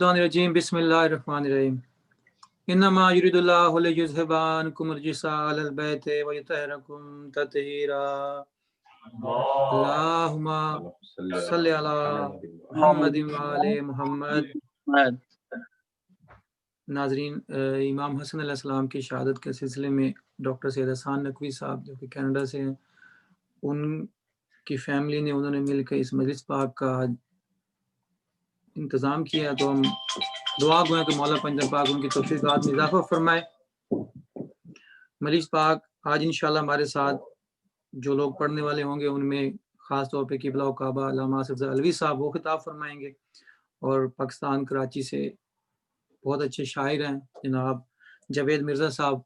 الرجیم بسم اللہ الرحمن الرحیم انما یرید اللہ لیذھب عنکم الرجس اہل البیت ویطہرکم تطہیرا اللہم صلی علی محمد وعلی محمد۔ ناظرین، امام حسن علیہ السلام کی شہادت کے سلسلے میں ڈاکٹر سید احسان نقوی صاحب جو کہ کینیڈا سے ہیں، ان کی فیملی نے انہوں نے مل کے اس مجلس پاک کا انتظام کیا، تو ہم دعا گوئیں کہ مولا پنجر پاک ان کی توفیقات میں اضافہ فرمائے۔ مجلس پاک آج انشاءاللہ ہمارے ساتھ جو لوگ پڑھنے والے ہوں گے ان میں خاص طور پہ قبلہ و کعبہ علامہ آصف زر علوی صاحب وہ خطاب فرمائیں گے، اور پاکستان کراچی سے بہت اچھے شاعر ہیں جناب جاوید مرزا صاحب،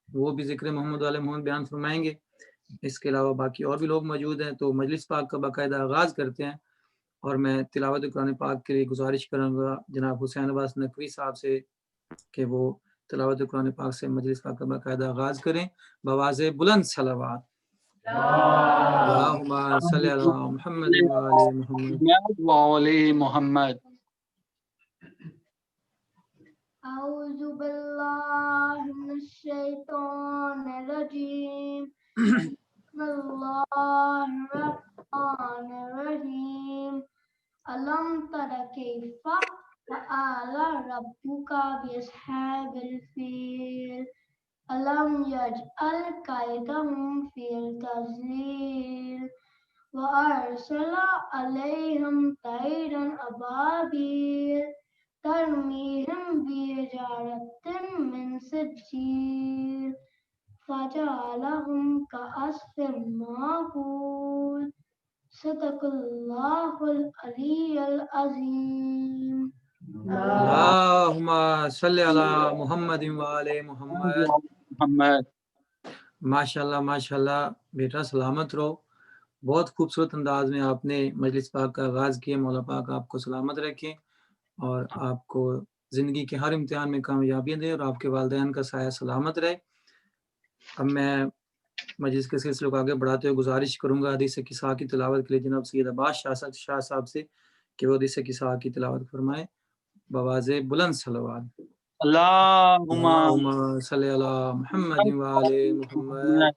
وہ بھی ذکر محمد علیہ محمد بیان فرمائیں گے۔ اس کے علاوہ باقی اور بھی لوگ موجود ہیں۔ تو مجلس پاک کا باقاعدہ آغاز کرتے ہیں، اور میں تلاوت قرآن پاک کے لیے گزارش کروں گا جناب حسین عباس نقوی صاحب سے کہ وہ تلاوت قرآن پاک سے مجلس پاک کا باقاعدہ آغاز کریں بآواز بلند صلوات۔ اللہم صلی علی محمد وعلی محمد۔ اعوذ باللہ من الشیطان الرجیم، بسم اللہ الرحمن الرحیم۔ الم تر کیف فعل ربک باصحاب الفیل الم یجعل کیدہم فی تضلیل وارسل علیہم طیرا ابابیل ترمیہم بحجارۃ من سجیل فجعلہم کعصف مأکول۔ صدق اللہ العلی العظیم۔ اللہم صلی علی محمد وعلی محمد۔ ماشاءاللہ ماشاءاللہ بیٹا سلامت رہو، بہت خوبصورت انداز میں آپ نے مجلس پاک کا آغاز کیا۔ مولا پاک آپ کو سلامت رکھیں اور آپ کو زندگی کے ہر امتحان میں کامیابیاں دے، اور آپ کے والدین کا سایہ سلامت رہے۔ اب میں مجلس کے سلسلے کو آگے بڑھاتے ہوئے گزارش کروں گا حدیث قصہ کی تلاوت کے لیے جناب سید عباس شاہ صاحب سے کہ وہ حدیث قصہ کی تلاوت فرمائے بآواز بلند صلوات۔ اللہم صلی علی محمد وعلی محمد۔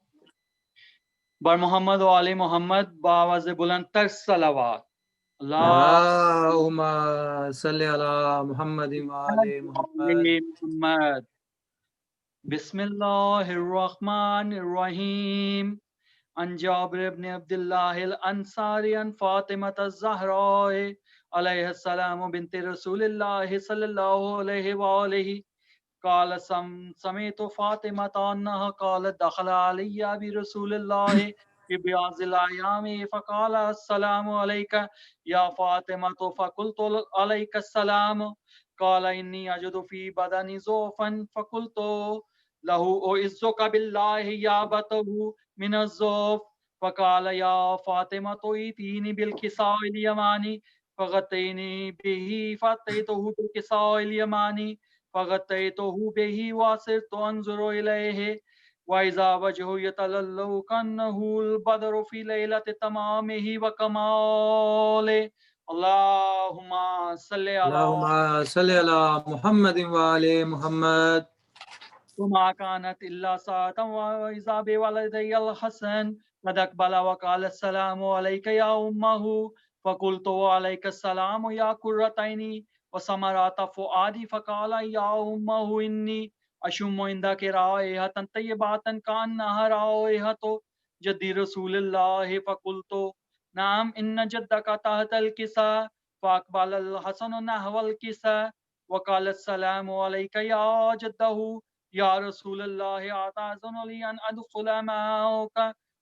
بر محمد و آل محمد بآواز بلند تر صلوات۔ اللہم صلی علی محمد وعلی محمد۔ بسم اللہ الرحمن الرحیم۔ عن جابر بن عبداللہ الانصاری عن فاطمة الزہراء علیہ السلام بنت رسول اللہ صلی اللہ علیہ وآلہ قال سمعت فاطمة انها قالت دخل علی برسول اللہ في بعض الايام فقال السلام عليك يا فاطمة فقلت عليك السلام قال اني اجد في بدني ضعفا فقلت له اعزك بالله يا بته من الضعف فقال يا فاطمة ائتيني بالكساء اليماني فغطيني به فأتيته بالكساء اليماني فغطيته به وصرت انظر اليه وإذا وجهه يتلألأ كأنه البدر في ليلة تمامه وكماله۔ اللهم صل علی محمد وعلی محمد۔ وما كانت إلا ساعة وإذا بولدي الحسن قد أقبل وقال السلام عليك يا أمه فقلت وعليك السلام يا قرة عيني وثمرة فؤادي فقال يا أمه إني أشم عندك رائحة طيبة كأنها رائحة جد رسول الله فقلت نعم إن جدك تحت الكساء فأقبل الحسن نحو الكساء وقال السلام عليك يا جده يا رسول الله أتأذن لي أن أدخل معك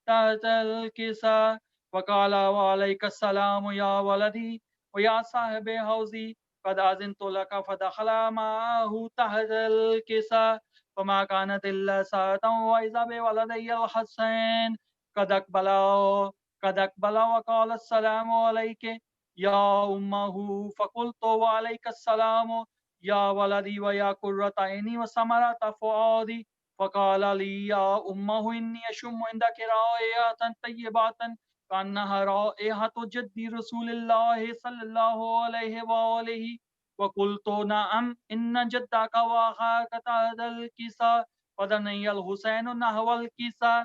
تحت الكساء فقال وعليك السلام يا ولدي ويا صاحب حوزي قد أذنت لك فدخل معه تحت الكساء فما كانت إلا ساعة وإذا بولدي الحسين قد أقبل وقال السلام عليك يا أمه فقلت وعليك السلام يا ولدي ويا قرة عيني وثمرة فؤادي فقال لي يا أمه إني أشم عندك رائحة طيبة كأنها رائحة جد رسول الله صلى الله عليه وآله وقلت نعم إن جدك وأخاك تحت الكساء فدني الحسين نحو الكساء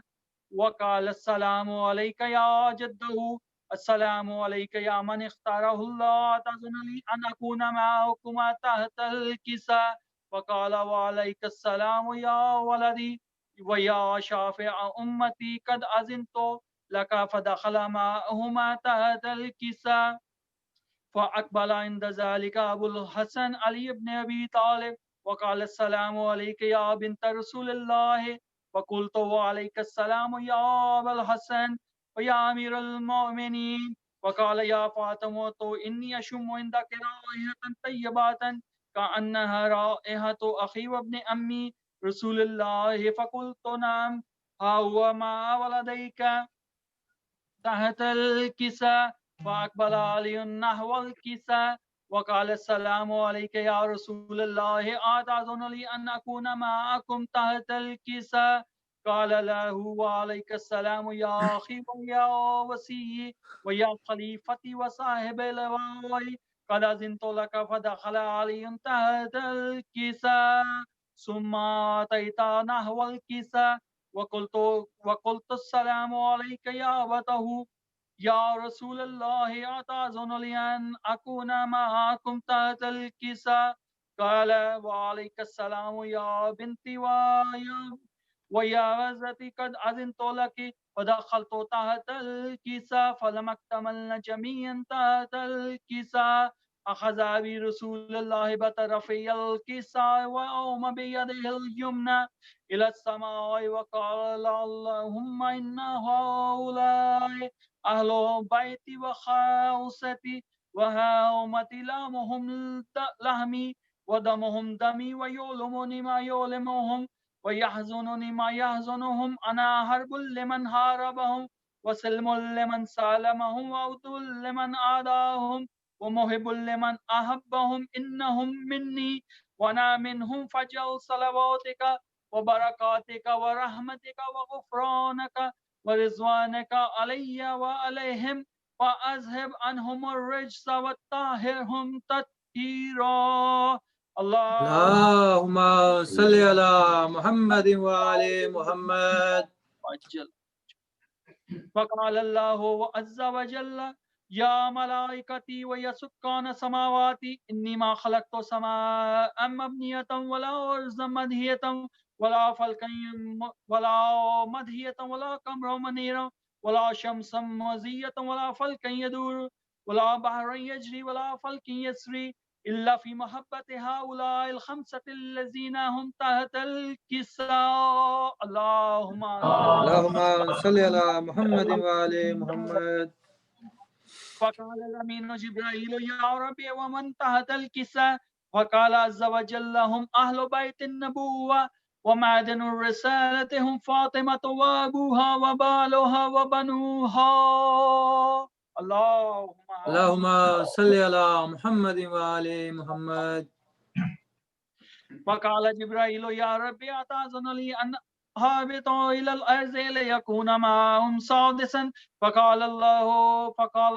وقال السلام عليك يا جده السلام عليك يا من اختاره الله تظن لي أن أكون معكما تحت الكساء وقال وعليك السلام يا ولدي ويا شافع أمتي قد أذنت لك فدخل معهما تحت الكساء فأقبل عند ذلك أبو الحسن علي بن أبي طالب وقال السلام عليك يا بنت رسول الله وقلت وعليك السلام يا أبا الحسن ويا أمير المؤمنين وقال يا فاطمة إني أشم عندك رائحة طيبة كأنها رائحة أخي وابن أمي رسول الله فقلت نعم ها هو مع ولديك تحت الكساء فأقبل علي نحو الكساء وقال السلام عليك يا رسول الله أتأذن لي أن أكون معكم تحت الكساء قال له وعليك السلام يا أخي ويا وسيي ويا خليفتي وصاحب الوعي قد أذنت لك فدخل علي تحت الكساء ثم أتيت نحو الكساء وقلت السلام عليك يا أبته يا رسول الله أتأذن لي أن أكون معكم تحت الكساء قال وعليك السلام يا بنتي ويا غزتي قد أذنت لك فدخلت تحت الكساء فلما اكتملنا جميعا تحت الكساء أخذ أبي رسول الله بطرفي الكساء وأوم بيده اليمنى إلى السماء وقال اللهم إن هؤلاء أهل بيتي وخاصتي وهامتي لامهم لحمي ودمهم دمي ويؤلمني ما يؤلمهم ويحزنني ما يحزنهم أنا حرب لمن حاربهم وسلم لمن سالمهم وعدو لمن عاداهم ومحب لمن أحبهم إنهم مني وأنا منهم فاجعل صلواتك وبركاتك ورحمتك وغفرانك ورضوانك علي وعليهم وأذهب عنهم الرجس وطهرهم تطهيرا اللهم صل على محمد وآل محمد. وقال الله عز وجل يا ملائكتي ويا سكان سماواتي إني ما خلقت سماء مبنية ولا أرضا مدهية ولا فلكا ولا مدهية ولا قمرا منيرا ولا شمسا مزية ولا فلكا يدور ولا بحرا يجري ولا فلك يسري إلا في محبة هؤلاء الخمسة الذين هم تحت الكساء اللهم صل على محمد وآل محمد. فقال الأمين جبرائيل يا ربي ومن تحت الكساء وقال عز وجل هم أهل بيت النبوة ومعدن الرسالة هم فاطمة وأبوها وبالها وبنوها اللهم صل على محمد وآل محمد. فقال جبرائيل يا ربي أتأذن لي أن هابط إلى الأرض ليكون معهم سادسا فقال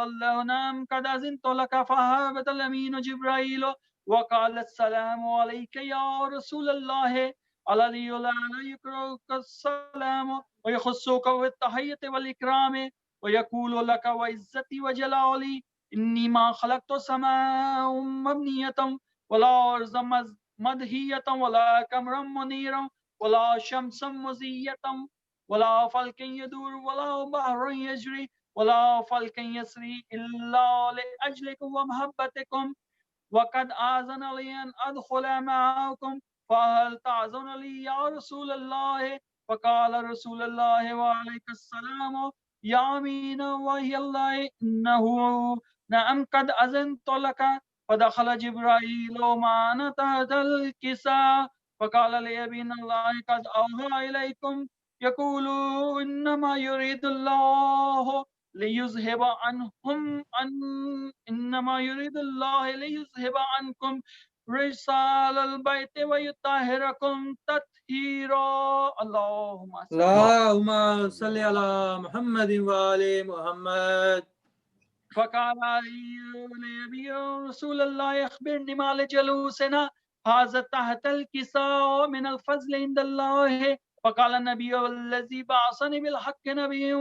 الله نعم قد أذنت لك فهابط الأمين جبرائيل وقال السلام عليك يا رسول الله الذي لا يقرأك السلام ويخصك بالتحية والإكرام ويقول لك وعزتي وجلالي إني ما خلقت سماء مبنية ولا أرض مدهية ولا قمرا منيرا ولا شمسا مزية ولا فلك يدور ولا بحر يجري ولا فلك يسري إلا لأجلكم ومحبتكم وقد آذن لي أن أدخل معكم فهل تعذن لي يا رسول الله فقال رسول الله وعليك السلام يا أمين وهي الله إنه نعم قد أذنت لك فدخل جبرائيل معنا تحت الكساء فقال لي أبي إن الله قد أوحى إليكم يقول إنما يريد الله ليذهب عنكم رسال البيت ويطهركم تطهيرا اللهم صل على محمد وآل محمد. فقال علي رسول الله أخبرني ما لجلوسنا هذا تحت الكساء من الفضل عند الله. فقال النبي الذي بعثني بالحق نبي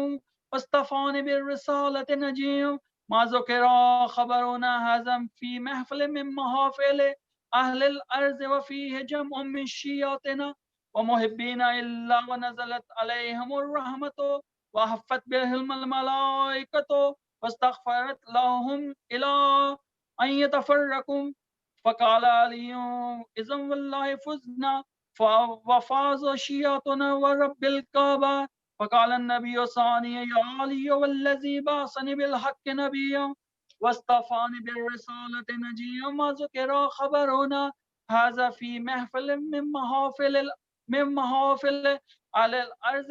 واصطفاني بالرسالة نجيم ما ذكر خبرنا هذا في محفل من محافل أهل الأرض وفيه جمع من شيعتنا ومحبين إلا ونزلت عليهم الرحمة وحفت بهم الملائكة واستغفرت لهم إلى أن يتفرقوا. فقال علي إذا والله فزنا وفاز شيعتنا ورب الكعبة. فقال النبي ثانيا يا علي والذي بعثني بالحق نبيا واصطفاني بالرسالة نجيا ما ذكر خبرنا هذا في محفل من محافل على الأرض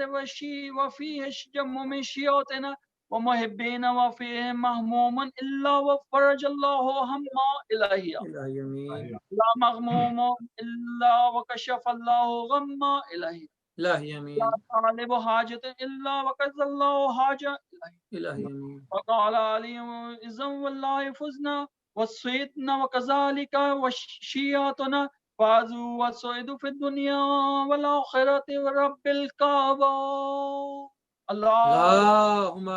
وفيه جمع من شيعتنا ومحبين وفيه مهموم إلا وفرج الله هم إليه الہی امین لا مغموم إلا وكشف الله غم إليه الہی لا امین طالب حاجة إلا وقضى الله حاجة إليه. الہی امین وقال علي إذا والله فزنا وصيتنا وكذلك وشيعتنا فازوا وسعدوا في الدنيا والآخرة ورب الكعبة. الله اللہم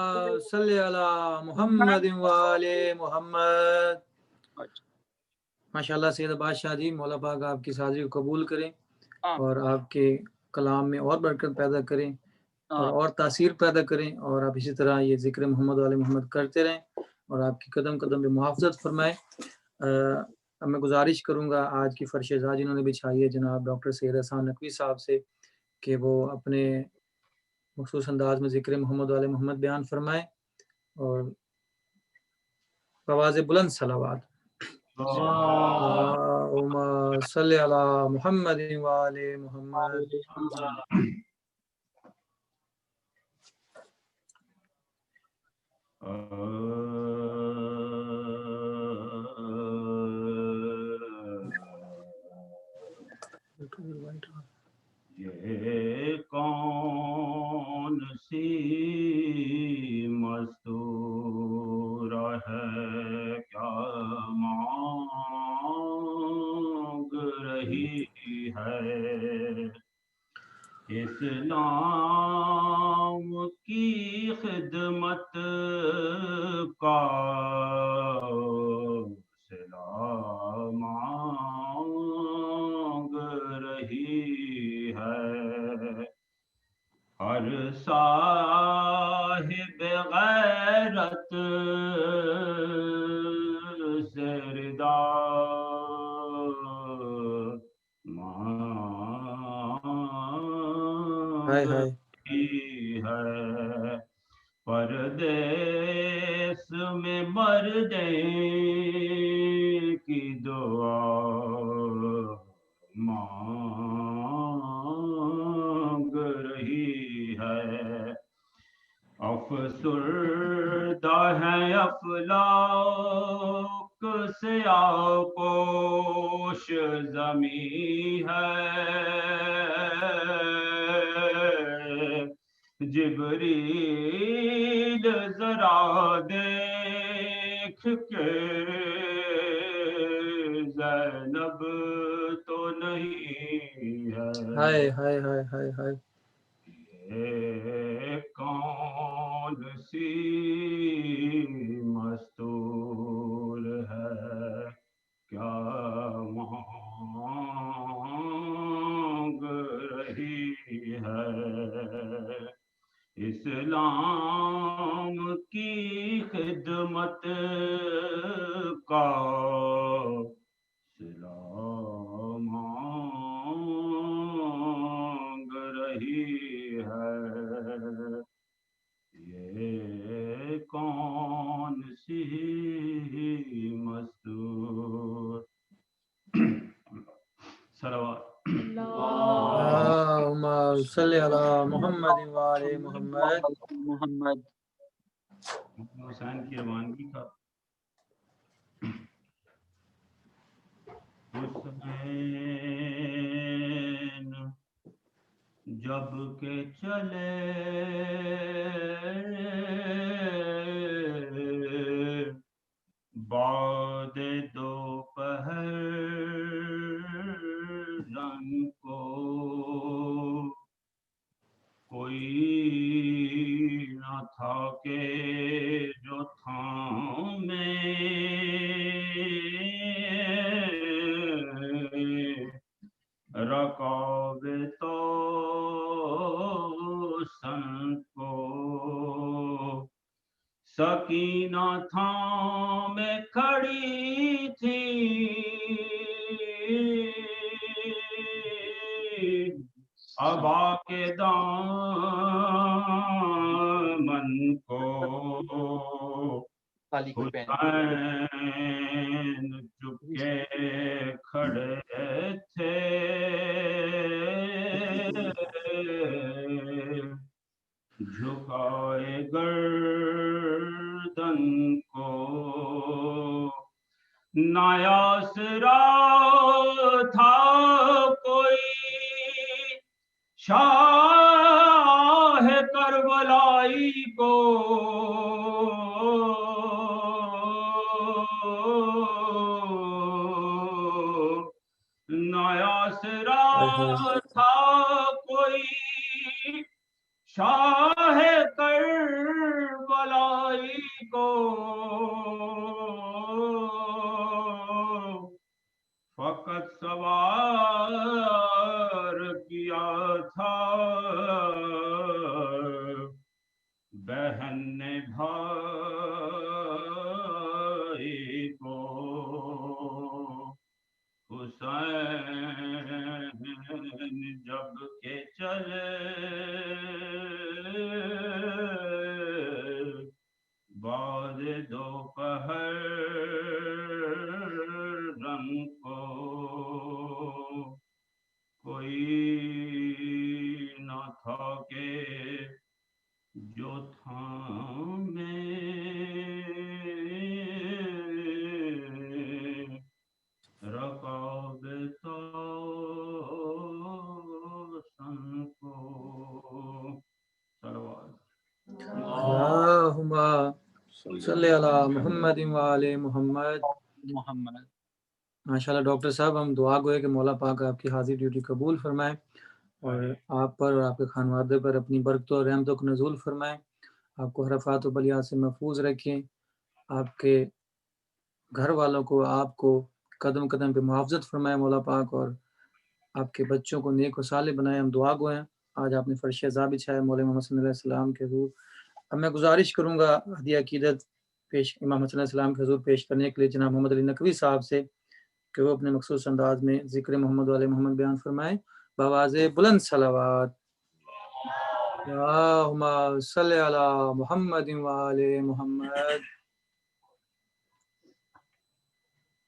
صلی علی محمد وآل محمد. ماشاءاللہ سید بادشاہ جی، مولا پاک آپ کی حاضری کو قبول کریں اور آپ کے کلام میں اور برکت پیدا کریں اور تاثیر پیدا کریں، اور آپ اسی طرح یہ ذکر محمد وآل محمد کرتے رہیں اور آپ کی قدم قدم پہ محافظت فرمائیں. اب میں گزارش کروں گا آج کی فرش ازا جنہوں نے بچھائی ہے جناب ڈاکٹر سید احسان نقوی صاحب سے کہ وہ اپنے مخصوص انداز میں ذکر محمد وآل محمد بیان فرمائیں اور بآواز بلند صلوات. اللہم صلی علی محمد وآل محمد. یہ کون سی مستورہ ہے کیا مانگ رہی ہے، اسلام کی خدمت کا صلہ مانگ رہی ہے. ہر صاحب غیرت سے ردا مانگ رہی ہے. پردیس میں مرنے کی دعا مانگ رہی ہے. افسردہ ہے افلاک سے آغوش زمیں ہے، جبریل ذرا دیکھ کے زینب تو نہیں ہے. ہائے ہائے ہائے ہائے ہائے. یہ کون سی مستور ہے کیا مانگ رہی ہے، اسلام کی خدمت کا صلہ مانگ رہی ہے. یہ کون سی مستور. صلوات. اللہم صلی علی محمد وآل محمد. محمد حسین کی روانگی کا. حسین جب کہ چلے کے جو تھامے رکاب تو سن کو سکینہ تھامے کھڑی تھی ابا کے دامن کو حسین چپکے کھڑے تھے جھکائے گردن کو نایاسرا تھا کوئی شاہ کربلائی کو نایاسرا تھا کوئی شاہ کربلائی کو فقط سوار کیا تھا بہن نے بھائی کو حسین جب کہ چلے بعد دوپہر رنگ کو کوئی نہ تھا کہ جو تھامے رکاب تو سن کو صلوات اللہم صلی علی محمد وعلی محمد. ماشاءاللہ ڈاکٹر صاحب، ہم دعا گوئے کہ مولا پاک آپ کی حاضر ڈیوٹی قبول فرمائے اور آپ پر اور آپ کے خانوادے پر اپنی برکتوں اور رحمتوں کو نزول فرمائے، آپ کو حرفات و بلیات سے محفوظ رکھیں، آپ کے گھر والوں کو، آپ کو قدم قدم پہ محافظت فرمائے مولا پاک، اور آپ کے بچوں کو نیک و صالح بنائے. ہم دعا گوئے ہیں، آج آپ نے فرش عذاب بچھایا مولا محمد صلی اللہ علیہ وسلم کے حضور. اب میں گزارش کروں گا ہدیہ عقیدت پیش امام حسن علیہ السلام کے حضور پیش کرنے کے لیے جناب محمد علی نقوی صاحب سے کہ وہ اپنے مخصوص انداز میں ذکر محمد علیہ محمد بیان فرمائیں بآواز بلند صلوات. اللہم صلی علی محمد وعلی محمد.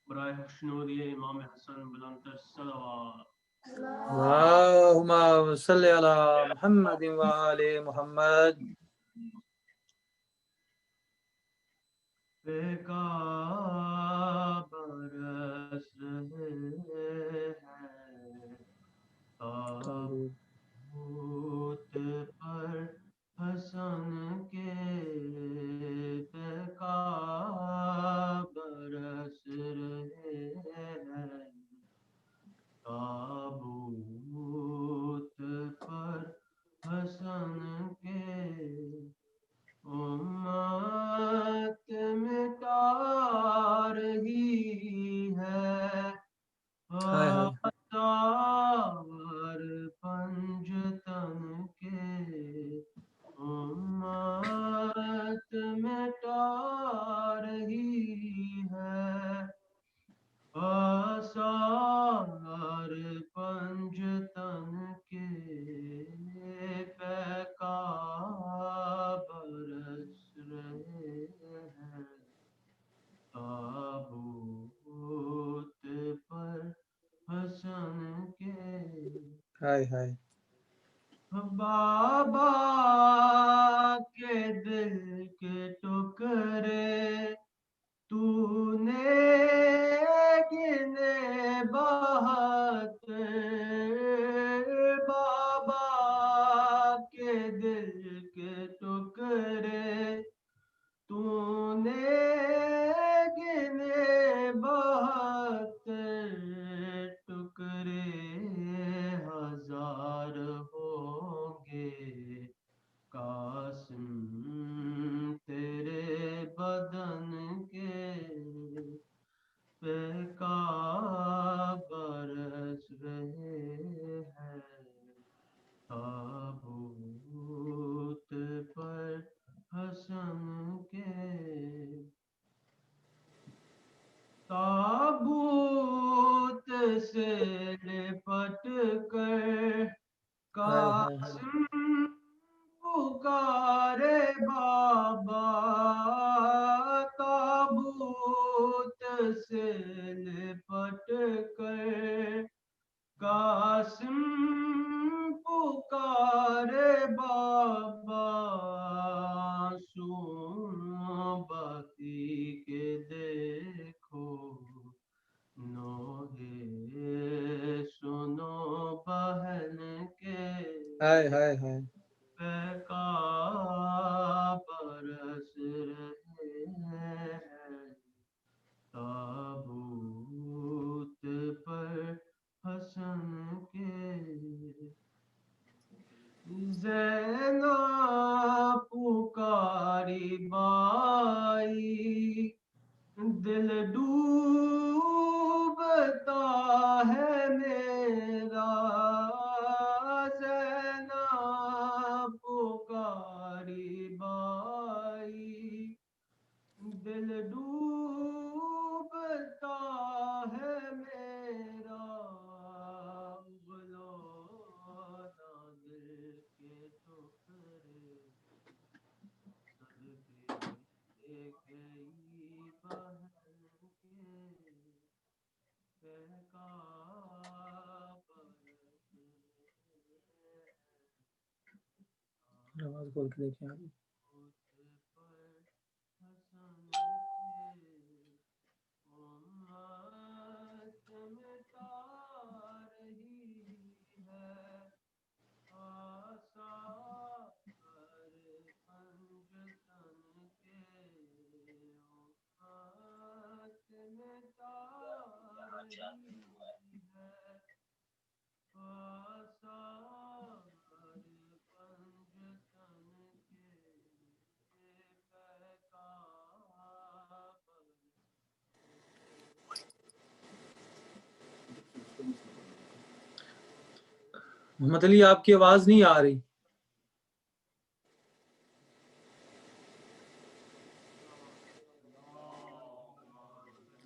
برائے خوشنودی امام حسن بلند تر صلوات. اللہم صلی علی محمد وعلی محمد. بیکا برس رہے ہیں تابوت پر حسن کے، بیکا برس رہے ہیں تابوت پر حسن کے، امت مٹا رہی ہے آثار پنجتن کے، امت مٹا رہی ہے آثار پنجتن کے، بیکا برس رہے ہیں تابوت پر حسن کے. ہائے ہائے. بابا کے دل کے ٹکڑے تو نے گنے بہت، بابا کے دل کے ٹکڑے تو نے گنے بہت، ٹکڑے ہزار ہوں گے قاسم ہائے ہائے ہائے بہکا برس رہے ہیں تابوت پر حسن کے زینب پکاری بائی دل ڈوبتا ہے میرا زینب پکاری بائی دل ڈوبتا ہے میرا بلو دل کے ٹکڑے صدقے گئی بہن کے بہکا آواز کھول کے دیکھیں آپ محمد علی آپ کی آواز نہیں آ رہی.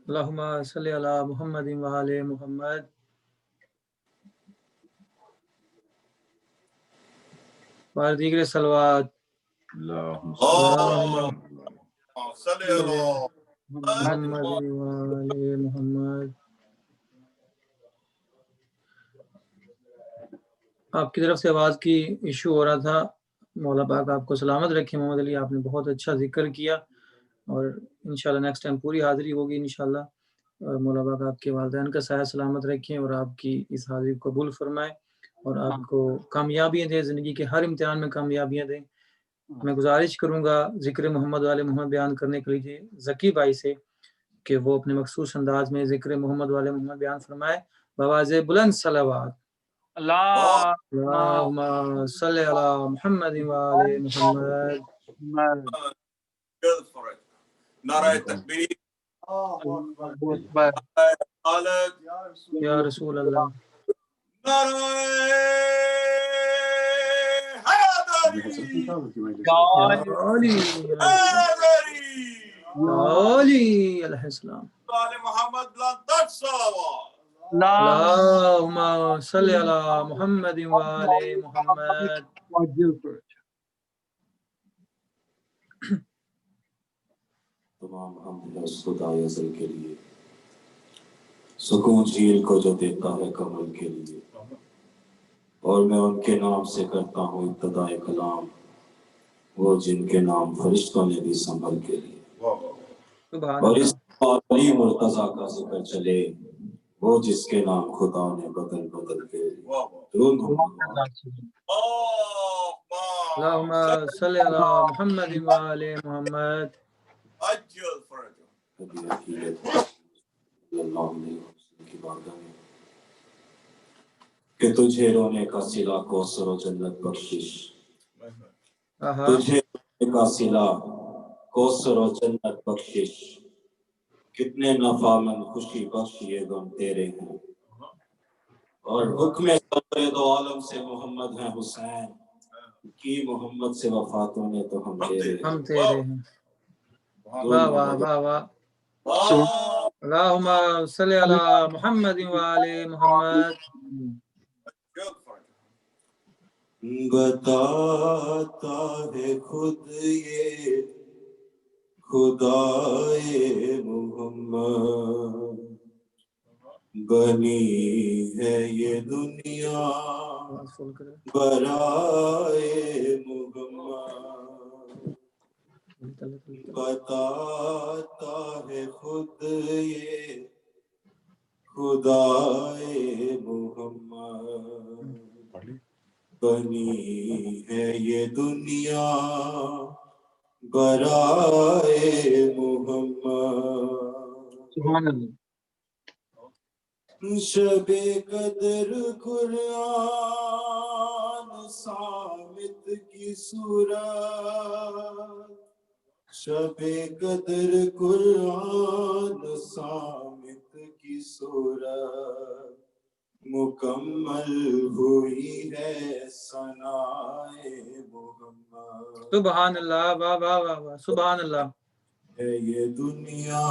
اللہم صلی علی محمد وآل محمد. اور دیگر صلوات. اللہم صلی علی محمد وآل محمد. آپ کی طرف سے آواز کی ایشو ہو رہا تھا. مولا پاک آپ کو سلامت رکھے. محمد علی آپ نے بہت اچھا ذکر کیا اور انشاءاللہ نیکسٹ ٹائم پوری حاضری ہوگی انشاءاللہ. مولا پاک آپ کے والدین کا سایہ سلامت رکھیں اور آپ کی اس حاضری کو قبول فرمائے اور آپ کو کامیابیاں دیں, زندگی کے ہر امتحان میں کامیابیاں دیں. میں گزارش کروں گا ذکر محمد والے محمد بیان کرنے کے لیے ذکی بھائی سے کہ وہ اپنے مخصوص انداز میں ذکر محمد والے محمد بیان فرمائے بآواز بلند. صلوات. اللہم صلی علی محمد وآل محمد. نعرہ تکبیر یا رسول اللہ. نعرہ حیدری علی علیہ السلام. آل محمد لن صلوات. اللہم صلی علی محمد وآل محمد. تمام حمد ہے اس خدائے ازل کے لیے, سکون جھیل کو جو دیتا ہے کمل کے لیے, اور میں ان کے نام سے کرتا ہوں ابتدائے کلام, وہ جن کے نام فرشتوں نے بھی سنبھل کے لیے. اور اس علی مرتضیٰ کا ذکر چلے, وہ جس کے نام خدا نے بدل بدل کے لیے. اللہم صلی علی محمد وآل محمد. اجل فرجہ نبی حقیقت صلی اللہ علیہ وسلم کی بارگاہ میں کہ تجھے رونے کا صلہ کوثر و جنت بخشش, تجھے رونے کا صلہ کوثر و جنت بخشش, کتنے نفع من خوشی بخش یہ غم تیرے ہیں, اور حکم سرورِ دو عالم سے محمد ہیں حسین, کی محمد سے وفاتوں نے تو ہم تیرے ہیں. واہ واہ واہ واہ. اللہم صلی علی محمد وآل محمد. بتاتا ہے خود یہ خدائے محمد, بنی ہے یہ دنیا برائے محمد. بتاتا ہے خود یہ خدائے محمد, بنی ہے یہ دنیا برائے محمد سبحان اللہ شب قدر قرآن صامت کی صورت شب قدر قرآن صامت کی صورت مکمل ہوئی ہے ثنائے محمد سبحان اللہ واہ واہ واہ واہ سبحان اللہ ہے یہ دنیا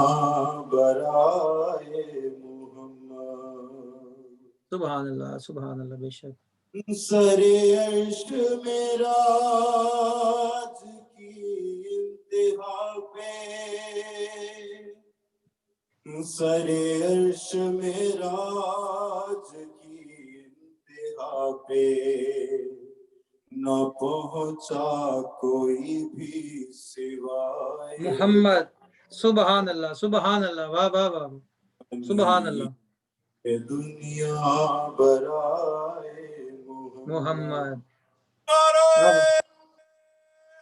برائے محمد سبحان اللہ بے شک سر عرش معراج کی انتہا پہ سر عرش معراج کی انتہا پہ نہ پہنچا کوئی بھی سوائے محمد سبحان اللہ واہ واہ واہ سبحان اللہ یہ دنیا برائے محمد نعرہ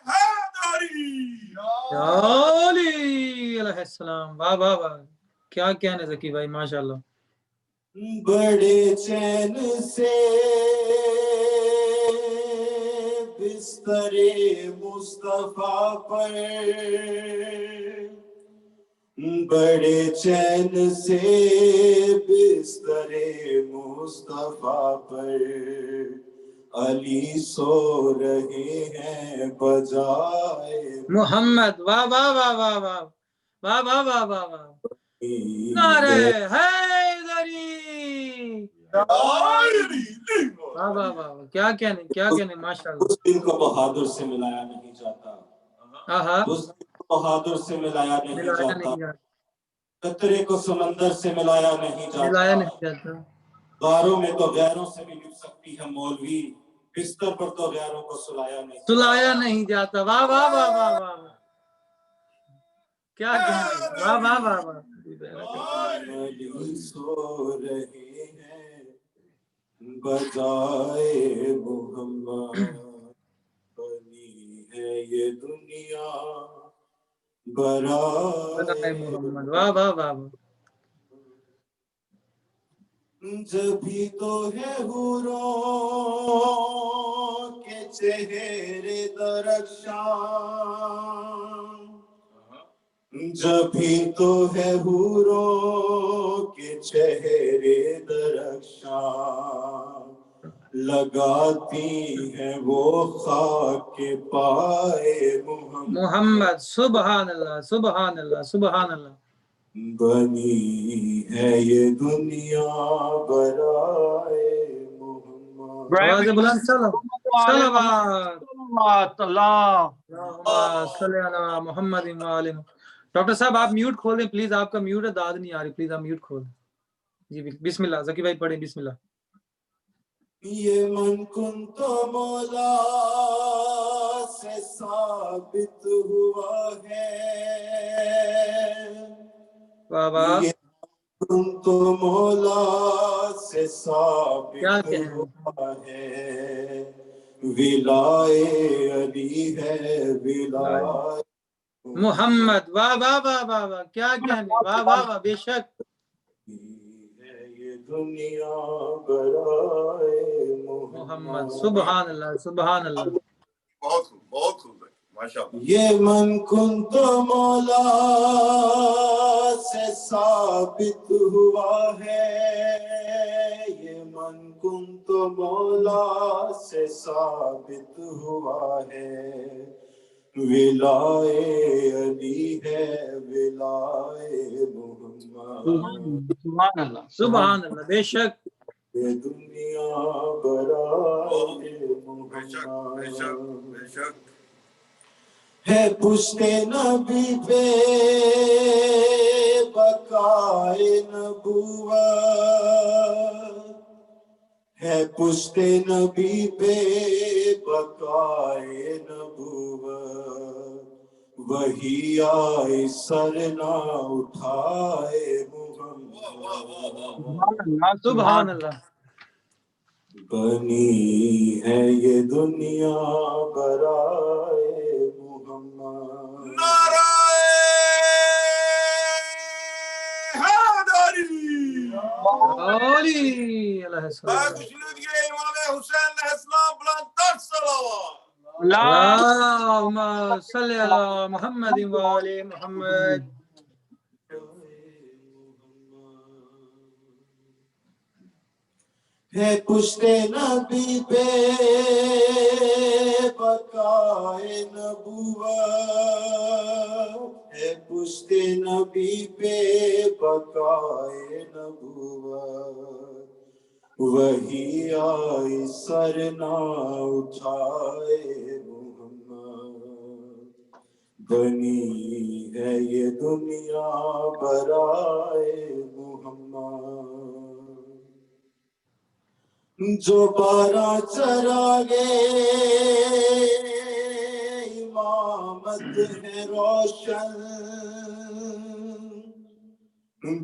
حیدری یا علی علیہ السلام واہ واہ واہ کیا کہنے ذکی بھائی ماشاءاللہ بڑے چین سے بستر مصطفیٰ پر بڑے چین سے بستر مصطفیٰ پر علی سو رہے ہیں بجائے محمد واہ واہ واہ واہ واہ واہ واہ واہ واہ واہ نعرہ حیدری واہ واہ واہ کیا کہنے ماشاءاللہ اس دن کو بہادر سے ملایا نہیں جاتا اس دن کو بہادر سے ملایا نہیں جاتا قطرے کو سمندر سے ملایا نہیں جاتا غاروں میں تو غیروں سے بھی لکھ سکتی ہے مولوی بستر پر تو غیروں کو سلایا نہیں جاتا واہ واہ واہ واہ واہ کیا کہنے واہ واہ واہ واہ علی سو رہے ہیں بجائے محمد بنی ہے یہ دنیا برائے محمد واہ واہ واہ جبھی تو ہے حوروں کے چہرے درخشاں جبھی تو ہے حوروں کے چہرے درخشاں لگاتی ہیں وہ خاک کے پائے محمد سبحان اللہ بنی ہے یہ دنیا برائے محمد آواز بلند صلوات اللہ صلی علی محمد و آلہ ڈاکٹر صاحب آپ میوٹ کھول دیں پلیز آپ کا میوٹ ہے داد نہیں آ رہی پلیز آپ میوٹ کھول دیں جی بسم اللہ ذکی بھائی پڑھیں بسم اللہ یہ من کن تو مولا سے ثابت ہوا ہے یہ من تو مولا سے ثابت ہوا ہے ولائے علی ہے ولائے محمد واہ واہ واہ واہ واہ کیا کہنے واہ واہ واہ بے شک یہ دنیا برائے محمد سبحان اللہ بہت خوب ماشاءاللہ یہ من کن تو مولا سے ثابت ہوا ہے یہ من کن تو مولا سے ثابت ہوا ہے ولائے علی ہے ولائے محمد سبحان اللہ بے شک یہ دنیا برائے بے شک ہے پشت نبی پہ بقائے نبوت ہے پشت نبی پہ بقائے نبوت وہی آئے سر نہ اٹھائے محمد سبحان اللہ بنی ہے یہ دنیا برائے محمد نعرہ حیدری علی علیہ السلام خوشنودی امام حسین علیہ السلام بلند صلوات اللہم صلی علی محمد وآل محمد ہے پشت نبی پہ بقائے نبوت ہے پشت نبی پہ بقائے نبوت وہی آئی سر نہ اٹھائے محمد بنی ہے یہ دنیا برائے محمد جو بارہ چراغے امامت ہے روشن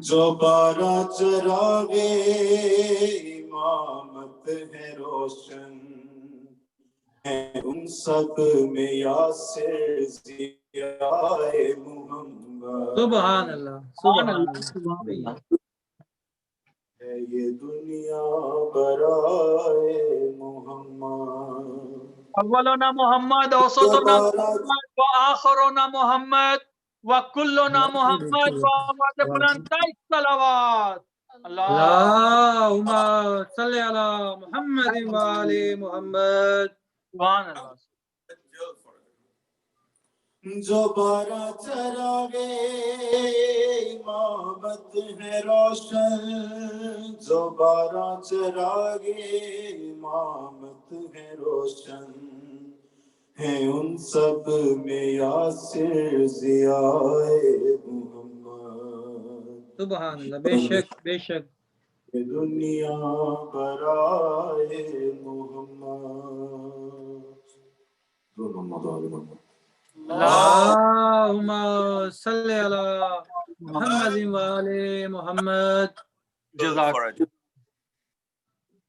جو بارہ چراغے امامت ہے روشن ہے ان سب میں یاسر ضیائے محمد سبحان اللہ سبحان اللہ ہے یہ دنیا برائے محمد اولنا محمد اوسطنا محمد وآخرنا محمد وکلنا محمد وآمد بلند صلوات اللہم صلی علی محمد وآل محمد سبحان اللہ جو بارہ چراغے امامت ہے روشن جو بارہ چراغے امامت ہے روشن ہے ان سب میں یاسر ضیائے محمد سبحان اللہ بے شک بے شک یہ دنیا برائے محمد محمد علی محمد اللہم صلی علی محمد وآل محمد جزاک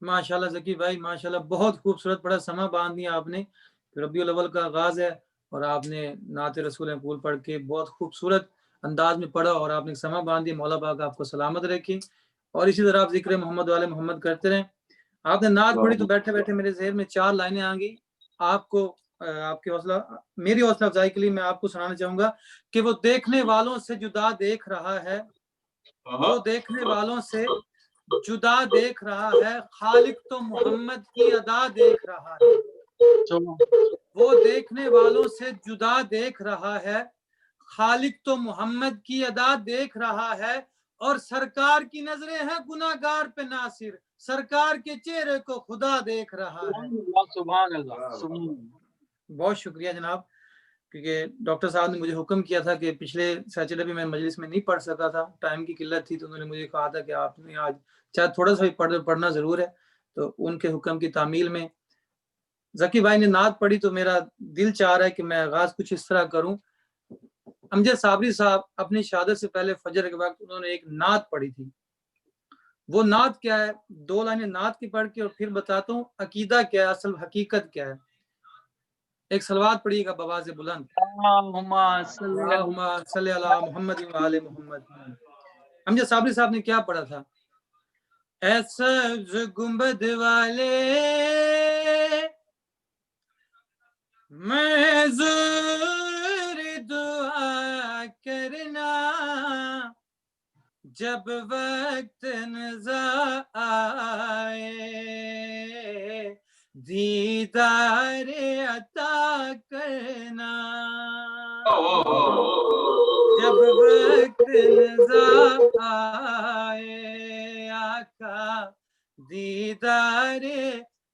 ماشاءاللہ ذکی بھائی ماشاءاللہ بہت خوبصورت بڑا سما باندھ دیا آپ نے ربیع الاول کا آغاز ہے اور آپ نے نعت رسول پھول پڑھ کے بہت خوبصورت انداز میں پڑھا اور آپ نے سما باندھ دیا مولا پاک آپ کو سلامت رکھیں اور اسی طرح آپ ذکر محمد والے محمد کرتے رہیں آپ نے نعت پڑھی تو بیٹھے بیٹھے میرے ذہن میں 4 لائنیں آ گئی آپ کو آپ کی حوصلہ میری حوصلہ افزائی کے لیے میں آپ کو سنانا چاہوں گا کہ وہ دیکھنے والوں سے جدا دیکھ رہا ہے وہ دیکھنے والوں سے جدا دیکھ رہا ہے خالق تو محمد کی ادا دیکھ رہا ہے وہ دیکھنے والوں سے جدا دیکھ رہا ہے خالق تو محمد کی ادا دیکھ رہا ہے اور سرکار کی نظریں ہیں گناہگار پہ ناصر سرکار کے چہرے کو خدا دیکھ رہا ہے سبحان اللہ بہت شکریہ جناب کیونکہ ڈاکٹر صاحب نے مجھے حکم کیا تھا کہ پچھلے سیچرڈے بھی میں مجلس میں نہیں پڑھ سکا تھا ٹائم کی قلت تھی تو انہوں نے مجھے کہا تھا کہ آپ نے آج چاہے تھوڑا سا بھی پڑھنا ضرور ہے تو ان کے حکم کی تعمیل میں ذکی بھائی نے نعت پڑھی تو میرا دل چاہ رہا ہے کہ میں آغاز کچھ اس طرح کروں امجد صابری صاحب اپنی شہادت سے پہلے فجر کے وقت انہوں نے ایک نعت پڑھی تھی وہ نعت کیا ہے 2 لائنیں نعت کی پڑھ کے اور پھر بتاتا ہوں عقیدہ کیا ہے اصل حقیقت کیا ہے ایک صلوات پڑھیے گا بآواز بلند اللہم صلی علی محمد وآل محمد امجد صابری صاحب نے کیا پڑھا تھا اے سبز گنبد والے محضور دعا کرنا جب وقت نزا آئے دیدار عطا کرنا جب وقت نزا آئے آقا دیدار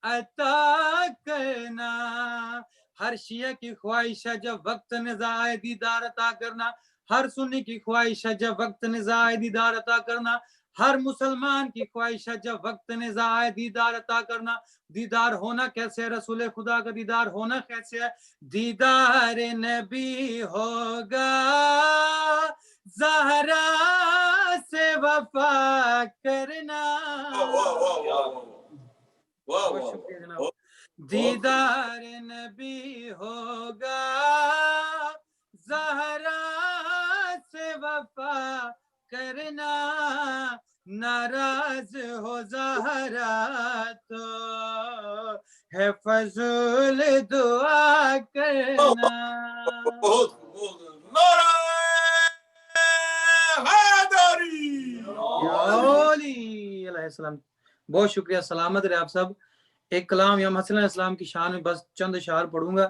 عطا کرنا ہر شیعہ کی خواہش ہے جب وقت نزا آئے دیدار عطا کرنا ہر سنی کی خواہش ہے جب وقت نزا آئے دیدار عطا کرنا ہر مسلمان کی خواہش ہے جب وقت نزا آئے دیدار عطا کرنا دیدار ہونا کیسے ہے رسول خدا کا دیدار ہونا کیسے ہے دیدار نبی ہوگا زہرا سے وفا کرنا بہت شکریہ جناب. دیدار نبی ہوگا زہرا سے وفا کرنا، ناراض ہو زہرا تو ہے فضول دعا کرنا. علیہ السلام. بہت شکریہ. سلامت رہے آپ سب. ایک کلام امام حسن علیہ السلام کی شان میں بس چند اشعار پڑھوں گا.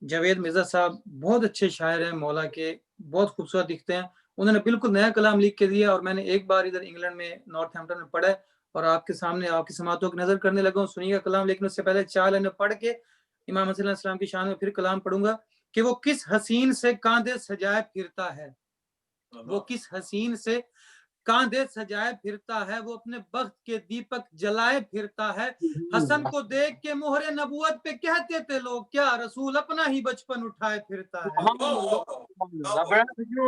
جاوید مرزا صاحب بہت اچھے شاعر ہیں مولا کے، بہت خوبصورت دکھتے ہیں. انہوں نے بالکل نیا کلام لکھ کے دیا اور میں نے ایک بار ادھر انگلینڈ میں نارتھ ہیمپٹن میں پڑھا اور آپ کے سامنے آپ کی سماعتوں کی نظر کرنے لگا ہوں. سنیے گا کلام، لیکن اس سے پہلے 4 لائنیں پڑھ کے امام حسن علیہ السلام کی شان میں پھر کلام پڑھوں گا کہ وہ کس حسین سے کاندھے سجائے پھرتا ہے، وہ کس حسین سے کاندھے سجائے پھرتا ہے، وہ اپنے بخت کے دیپک جلائے پھرتا ہے. حسن کو دیکھ کے مہر نبوت پہ کہتے تھے لوگ، کیا رسول اپنا ہی بچپن اٹھائے پھرتا ہے.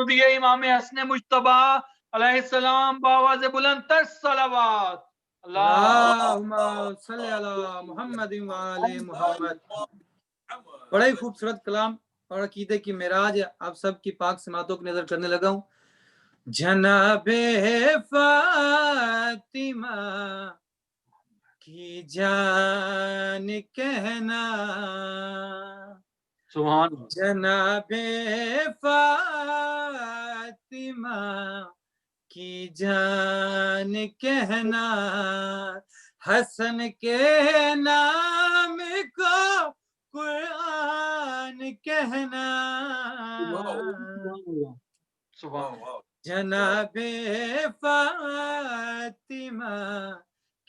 دیے امام حسن مجتبی علیہ السلام بآواز بلند تر صلوات. اللہم صلی علی محمد وآل محمد. بڑا ہی خوبصورت کلام اور عقیدے کی معراج ہے. آپ سب کی پاک سماعتوں کی نظر کرنے لگا ہوں. جناب فاطمہ کی جان کہنا، سبحان جناب فاطمہ کی جان کہنا، حسن کے نام کو قرآن کہنا. جناب فاطمہ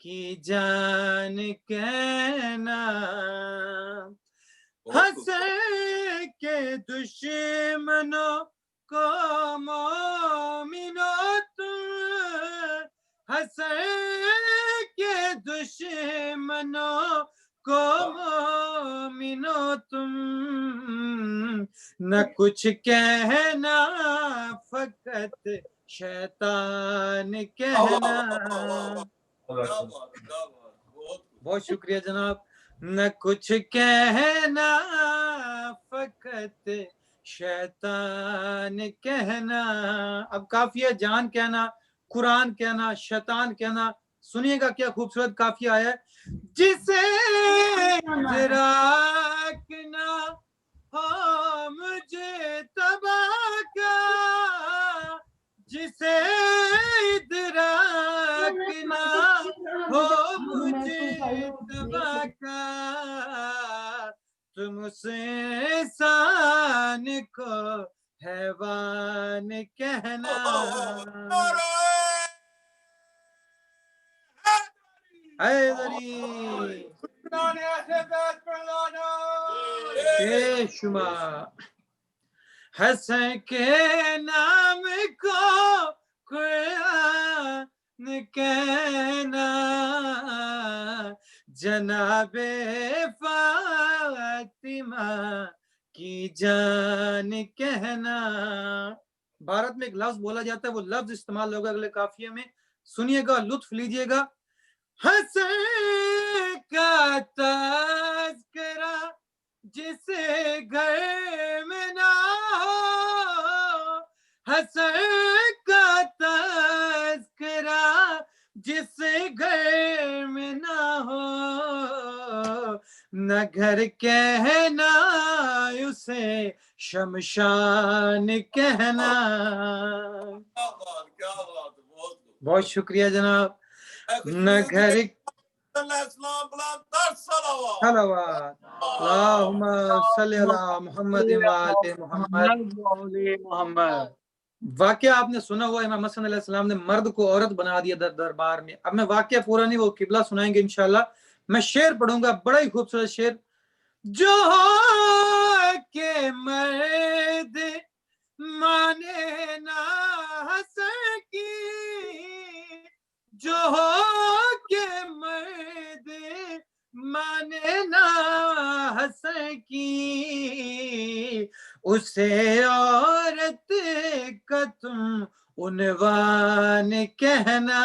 کی جان کہنا، حسن کے دشمنوں کو مومنوں تم، حسن کے دشمنوں کو مومنوں تم، نہ کچھ کہنا فقط شیطان کہنا. بہت شکریہ جناب. نہ کچھ کہنا فقط شیطان کہنا. اب قافیہ جان کہنا، قرآن کہنا، شیطان کہنا. سنیے گا کیا خوبصورت قافیہ آیا ہے. جسے ادراک نہ ہو مجھے تباہ کا، جسے ادراک نہ ہو مجھے تباہ کا، تم اس انسان کو حیوان کہنا. حیدری بے شمار. حسن کے نام کو قرآن کہنا، جناب فاطمہ کی جان کہنا. بھارت میں ایک لفظ بولا جاتا ہے، وہ لفظ استعمال ہوگا اگلے قافیے میں. سنیے گا، لطف لیجئے گا. حسن کا تذکرہ جسے گھر میں نہ ہو، حسن کا تذکرہ جسے گھر میں نہ ہو، نہ گھر کہنا اسے شمشان کہنا. بہت شکریہ جناب. نہ گھر صلوات. اللہم صلی علی محمد وآل محمد. محمد. واقعہ آپ نے سنا ہوا امام حسن علیہ السلام نے مرد کو عورت بنا دیا دربار میں. اب میں واقعہ پورا نہیں، وہ قبلہ سنائیں گے انشاءاللہ. میں شعر پڑھوں گا، بڑا ہی خوبصورت شعر. جو ہو کہ مرد مانے نہ حسن کی، جو ہو کہ مرد مانے نہ حسن کی، اسے عورت کا تم عنوان کہنا.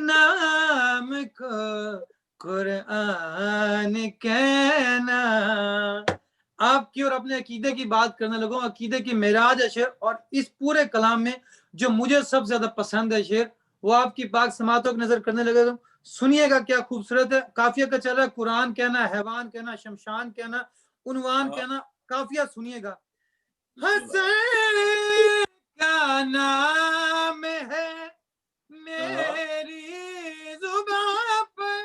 نام کو قرآن کہنا. آپ کی اور اپنے عقیدے کی بات کرنے لگوں. عقیدے کی معراج ہے شعر, اور اس پورے کلام میں جو مجھے سب سے زیادہ پسند ہے شعر, وہ آپ کی پاک سماعتوں کی نظر کرنے لگے. سنیے گا کیا خوبصورت ہے. قافیہ کا چل رہا ہے, قرآن کہنا, حیوان کہنا, شمشان کہنا, عنوان کہنا. قافیہ سنیے گا. حسن کا نام ہے میری زبان پر,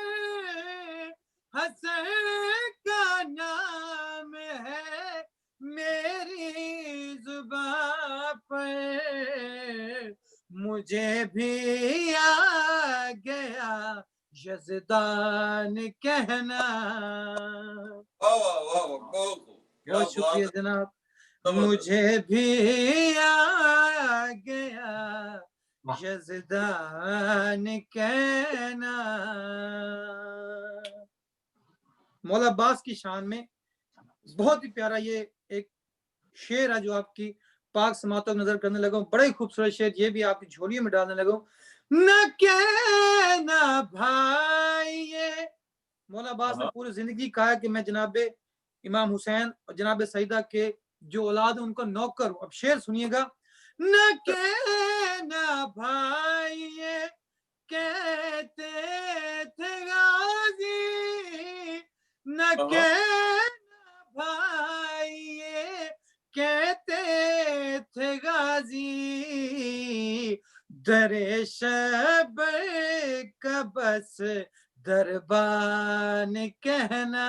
حسن کا نام ہے میری زبان پر, مجھے بھی آ گیا یزدان کہنا. بہت شکریہ جناب. مجھے بھی آ گیا یزدان کہنا. مولا عباس کی شان میں بہت ہی پیارا یہ ایک شعر ہے جو آپ کی پاک سماعتوں کی نظر کرنے لگا ہوں. بڑا ہی خوبصورت شعر, یہ بھی آپ کی جھولیوں میں ڈالنے لگا ہوں. نہ کہنا بھائی, مولا عباس نے پوری زندگی کہا کہ میں جناب امام حسین اور جناب سیدہ کے جو اولاد ہیں ان کو نوکر ہوں. اب شعر سنیے گا. نہ کہنا بھائی کہتے تھے غازی, نہ کہنا بھائی کہتے تھے غازی, در شب کا بس دربان کہنا.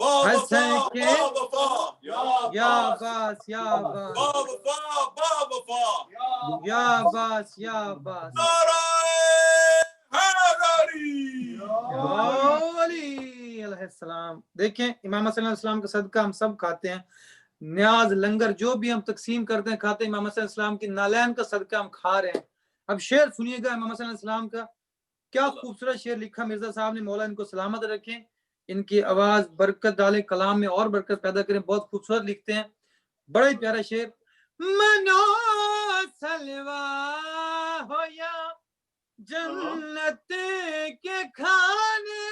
حسن کے یا عباس یا عباس یا عباس یا عباس علیہ السلام. دیکھیں امام حسن علیہ السلام کا صدقہ ہم سب کھاتے ہیں. نیاز لنگر جو بھی ہم تقسیم کرتے ہیں کھاتے ہیں, امام حسن علیہ السلام کی نالین کا صدقہ ہم کھا رہے ہیں. اب شعر سنیے گا امام حسن علیہ السلام کا. کیا خوبصورت شعر لکھا مرزا صاحب نے, مولا ان کو سلامت رکھیں, ان کی آواز برکت ڈالے, کلام میں اور برکت پیدا کریں. بہت خوبصورت لکھتے ہیں, بڑا ہی پیارا شعر. منو سلوا ہو یا جنت کے کھانے,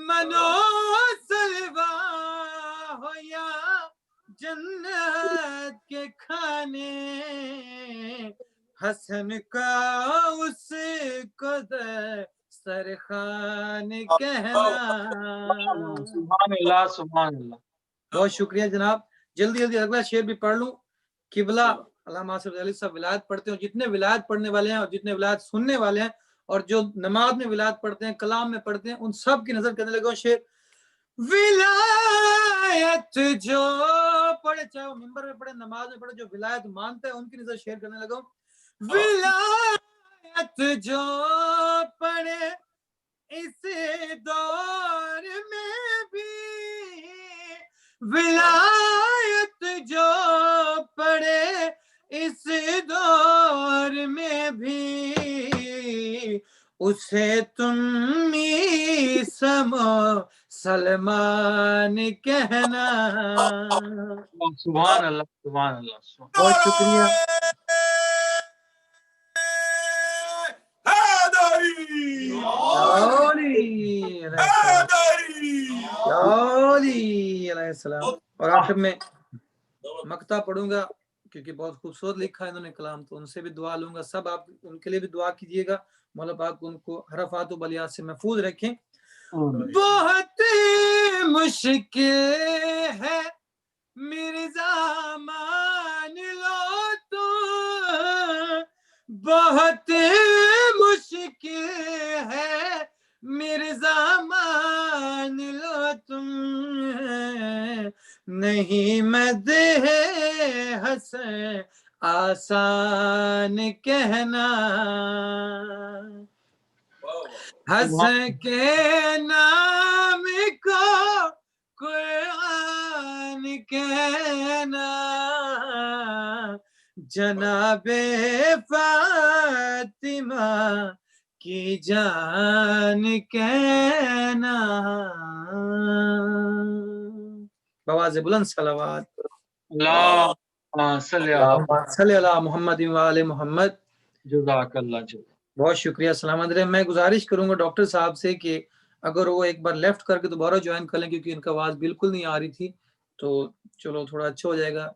منو سلوا ہو یا جنت کے کھانے, حسن کا اس کو سرخان کہنا. سبحان اللہ سبحان اللہ. بہت شکریہ جناب. جلدی جلدی اگلا شعر بھی پڑھ لوں. قبلہ علامہ آصف علی صاحب ولایت پڑھتے ہیں, جتنے ولایت پڑھنے والے ہیں اور جتنے ولایت سننے والے ہیں اور جو نماز میں ولایت پڑھتے ہیں, کلام میں پڑھتے ہیں, ان سب کی نظر کرنے لگا شعر. ولایت جو پڑھے, چاہے وہ منبر میں پڑھے, نماز میں پڑھے, جو ولایت مانتا ہے ان کی نظر شعر کرنے لگا. ولایت جو پڑھے اس دور میں بھی, ولایت جو پڑھے اس دور میں بھی, اسے تم سمو سلمان کہنا. سبحان اللہ سبحان اللہ. بہت شکریہ. علیہ السلام. اور آخر میں مقطع پڑھوں گا کیونکہ بہت خوبصورت لکھا ہے انہوں نے کلام, تو ان سے بھی دعا لوں گا. سب آپ ان کے لیے بھی دعا کیجیے گا, مولا پاک ان کو حرفات و بلیات سے محفوظ رکھیں. بہت مشکل ہے مرزا مان لو تو, بہت مشکل ہے مرزا مان لو تم, نہیں مدح حسن آسان کہنا. حسن کے نام کو قرآن کہنا, جناب فاطمہ کی جان کہنا. بواز بلند صلوات. اللهم صل على اللہم صلی علی محمد و آل محمد. جزاک اللہ جزاک. بہت شکریہ. السلام علیکم. میں گزارش کروں گا ڈاکٹر صاحب سے کہ اگر وہ ایک بار لیفٹ کر کے دوبارہ جوائن کر لیں، کیونکہ ان کا آواز بالکل نہیں آ رہی تھی، تو چلو تھوڑا اچھا ہو جائے گا.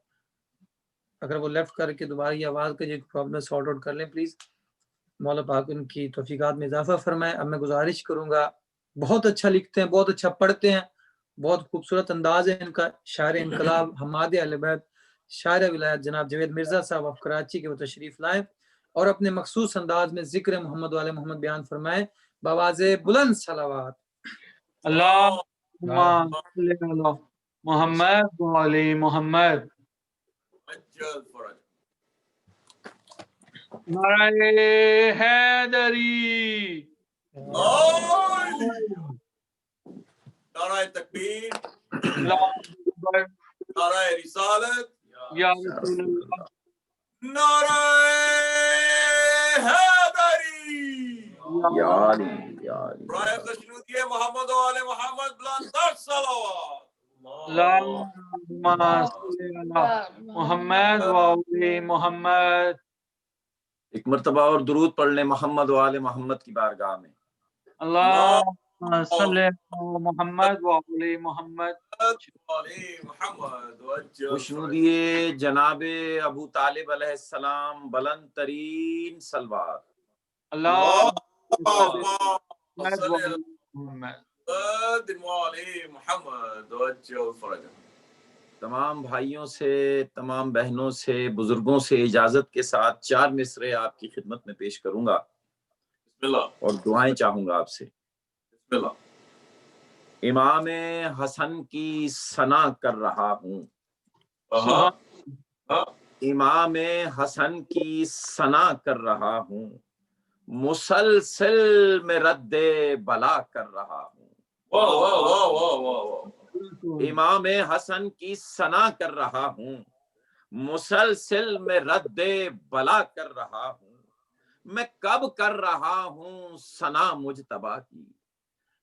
اگر وہ لیفٹ کر کے دوبارہ یہ آواز کا جو پرابلم سارٹ آؤٹ کر لیں پلیز. مولا پاک ان کی توفیقات میں اضافہ فرمائے. اب میں گزارش کروں گا، بہت اچھا لکھتے ہیں، بہت اچھا پڑھتے ہیں، بہت خوبصورت انداز ہے ان کا. شاعر انقلاب، حماد اہل بیت، شاعر ولایت جناب جاوید مرزا صاحب آف کراچی کے وہ تشریف لائے اور اپنے مخصوص انداز میں ذکر محمد و آل محمد بیان فرمائے بآواز بلند صلوات. اللهم صل على محمد وعلى محمد. عجل فرج. نعرہ حیدری. نعرہ تکبیر، اللہ اکبر. نعرہ رسالت، یا رسول اللہ. نعرہ حیدری، یا علی یا علی. برائے خشنودی محمد و آل محمد بلندر صلوات. اللهم صل على محمد وعلى محمد. ایک مرتبہ اور درود پڑھ لیں محمد و آل محمد کی بارگاہ میں. اللهم صل على محمد وعلى محمد. خوشنودی جناب ابو طالب علیہ السلام بلند ترین صلوات. اللهم صل على محمد. تمام بھائیوں سے، تمام بہنوں سے، بزرگوں سے اجازت کے ساتھ 4 مصرعے آپ کی خدمت میں پیش کروں گا اور دعائیں چاہوں گا آپ سے. امام حسن کی ثنا کر رہا ہوں. امام حسن کی ثنا کر رہا ہوں، مسلسل میں رد بلا کر رہا ہوں. امام حسن کی ثنا کر رہا ہوں، مسلسل میں رد بلا کر رہا ہوں. میں کب کر رہا ہوں ثنا مجتبیٰ کی،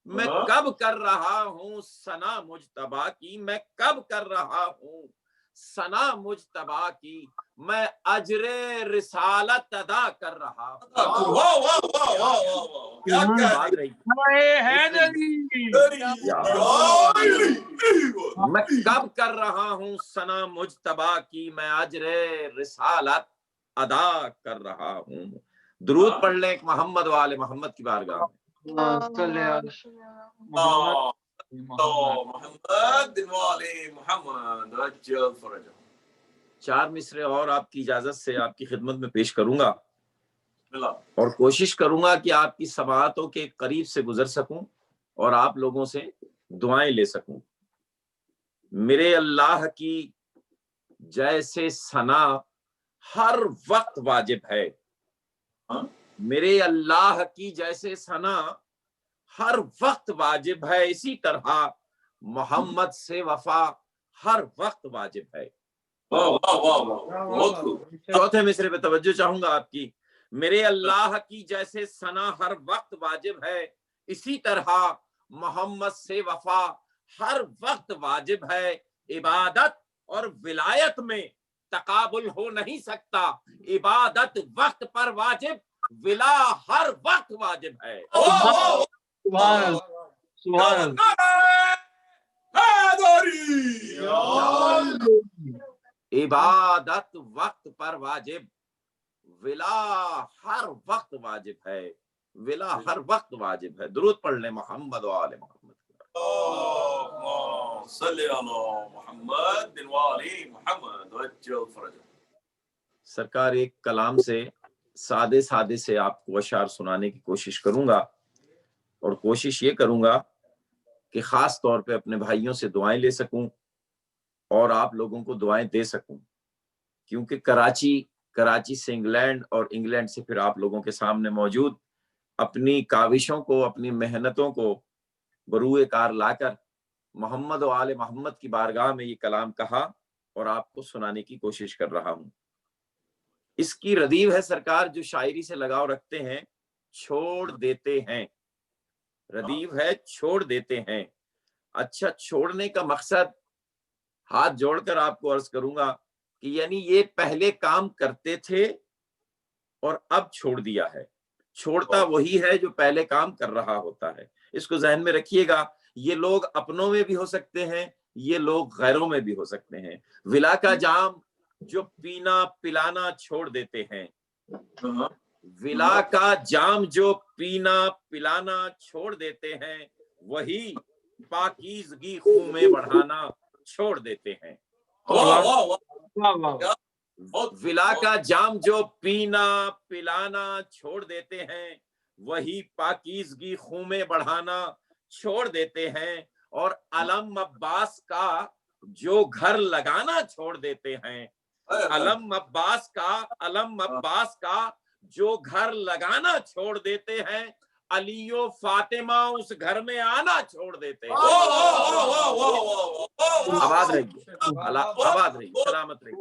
میں کب کر رہا ہوں ثنا مجتبیٰ کی، میں کب کر رہا ہوں ثنا مجتبیٰ کی. میں اجر رسالت ادا کر رہا ہوں. میں کب کر رہا ہوں ثنا مجتبیٰ کی، میں اجر رسالت ادا کر رہا ہوں. درود پڑھ لیں محمد و آل محمد کی بارگاہ میں. محمد. 4 مصرے اور آپ کی اجازت سے آپ کی خدمت میں پیش کروں گا اور کوشش کروں گا کہ آپ کی سماعتوں کے قریب سے گزر سکوں اور آپ لوگوں سے دعائیں لے سکوں. میرے اللہ کی جیسے ثنا ہر وقت واجب ہے. میرے اللہ کی جیسے ثنا ہر وقت واجب ہے، اسی طرح محمد سے وفا ہر وقت واجب ہے. چوتھے مصرے پہ توجہ چاہوں گا آپ کی. میرے اللہ کی جیسے ثنا ہر وقت واجب ہے، اسی طرح محمد سے وفا ہر وقت واجب ہے. عبادت اور ولایت میں تقابل ہو نہیں سکتا. عبادت وقت پر واجب، ولا ہر وقت واجب ہے. سبحان سبحان. عبادت وقت پر واجب، ولا ہر وقت واجب ہے. ولا ہر وقت واجب ہے. درود پڑھ لیں محمد و آل محمد. سرکار ایک کلام سے سادے سے آپ کو اشعار سنانے کی کوشش کروں گا اور کوشش یہ کروں گا کہ خاص طور پہ اپنے بھائیوں سے دعائیں لے سکوں اور آپ لوگوں کو دعائیں دے سکوں، کیونکہ کراچی سے انگلینڈ اور انگلینڈ سے پھر آپ لوگوں کے سامنے موجود اپنی کاوشوں کو، اپنی محنتوں کو بروئے کار لا کر محمد و آل محمد کی بارگاہ میں یہ کلام کہا اور آپ کو سنانے کی کوشش کر رہا ہوں. اس کی ردیف ہے سرکار جو شاعری سے لگاؤ رکھتے ہیں چھوڑ دیتے ہیں. ردیف ہے چھوڑ دیتے ہیں. اچھا، چھوڑنے کا مقصد ہاتھ جوڑ کر آپ کو عرض کروں گا کہ یعنی یہ پہلے کام کرتے تھے اور اب چھوڑ دیا ہے. چھوڑتا وہی ہے جو پہلے کام کر رہا ہوتا ہے. اس کو ذہن میں رکھیے گا. یہ لوگ اپنوں میں بھی ہو سکتے ہیں, یہ لوگ غیروں میں بھی ہو سکتے ہیں. ولا کا جام جو پینا پلانا چھوڑ دیتے ہیں, ولا کا جام جو پینا پلانا چھوڑ دیتے ہیں, وہی پاکیزگی خون میں بڑھانا چھوڑ دیتے ہیں. ولا کا جام جو پینا پلانا چھوڑ دیتے ہیں, وہی پاکیزگی خون میں بڑھانا چھوڑ دیتے ہیں. اور علم عباس کا جو گھر لگانا چھوڑ دیتے ہیں, علم عباس کا جو گھر لگانا چھوڑ دیتے ہیں, علی و فاطمہ اس گھر میں آنا چھوڑ دیتے ہیں. آباد رہیے, آباد رہیے, سلامت رہیے.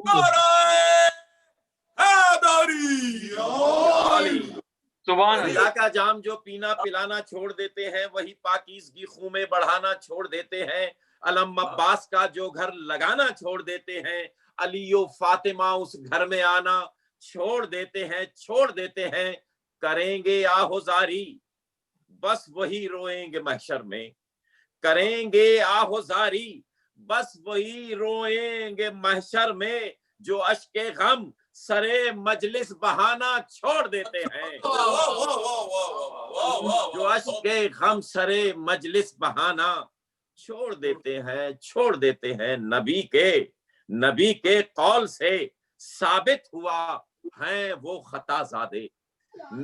ولا کا جام جو پینا پلانا چھوڑ دیتے ہیں, وہی پاکیزگی خون میں بڑھانا چھوڑ دیتے ہیں. علم عباس کا جو گھر لگانا چھوڑ دیتے ہیں, علی و فاطمہ اس گھر میں آنا چھوڑ دیتے ہیں. کریں گے آہوزاری بس وہی روئیں گے محشر میں, کریں گے آہوزاری بس وہی روئیں گے محشر میں. جو اشک غم سرے مجلس بہانا چھوڑ دیتے ہیں, جو اشک غم سرے مجلس بہانا چھوڑ دیتے ہیں. نبی کے قول سے ثابت ہوا ہیں وہ خطا زادے,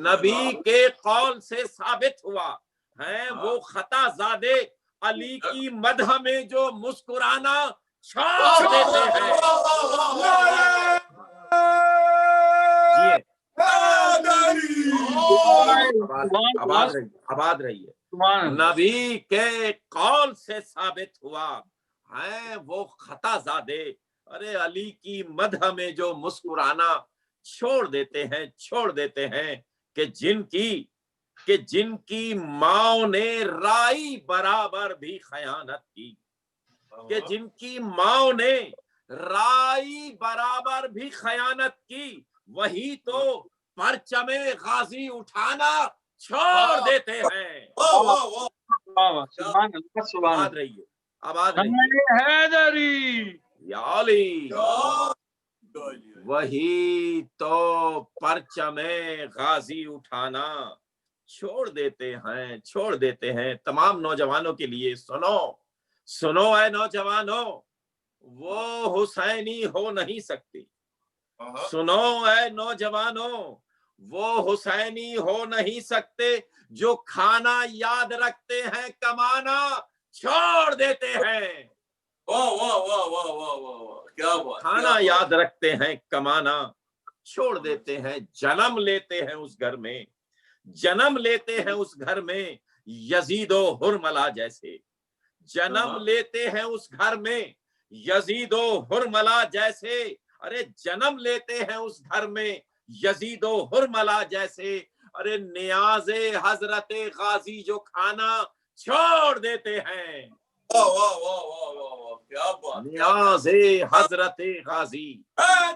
نبی کے قول سے ثابت ہوا ہیں وہ خطا زادے. علی کی مدح میں جو مسکرانا چھوڑ دیتے ہیں. آباد رہیے. نبی کے قول سے ثابت ہوا ہیں وہ خطا زادے. ارے علی کی مدح میں جو مسکرانا چھوڑ دیتے ہیں کہ جن کی ماں نے رائی برابر بھی خیانت کی, کہ جن کی ماں نے رائی برابر بھی خیانت کی, وہی تو پرچم غازی اٹھانا چھوڑ دیتے ہیں. آباد رہیے, آباد رہیے. یا علی وہی تو پرچم غازی اٹھانا چھوڑ دیتے ہیں. تمام نوجوانوں کے لیے سنو اے نوجوانوں, وہ حسینی ہو نہیں سکتی. سنو اے نوجوانوں, وہ حسینی ہو نہیں سکتے جو کھانا یاد رکھتے ہیں کمانا چھوڑ دیتے ہیں. کھانا یاد رکھتے ہیں کمانا چھوڑ دیتے ہیں. جنم لیتے ہیں اس گھر میں یزید و ہرملا جیسے, جنم لیتے ہیں اس گھر میں یزید و ہرملا جیسے. ارے جنم لیتے ہیں اس گھر میں یزید و ہرملا جیسے. ارے نیاز حضرت غازی جو کھانا چھوڑ دیتے ہیں. نیاز حضرت غازی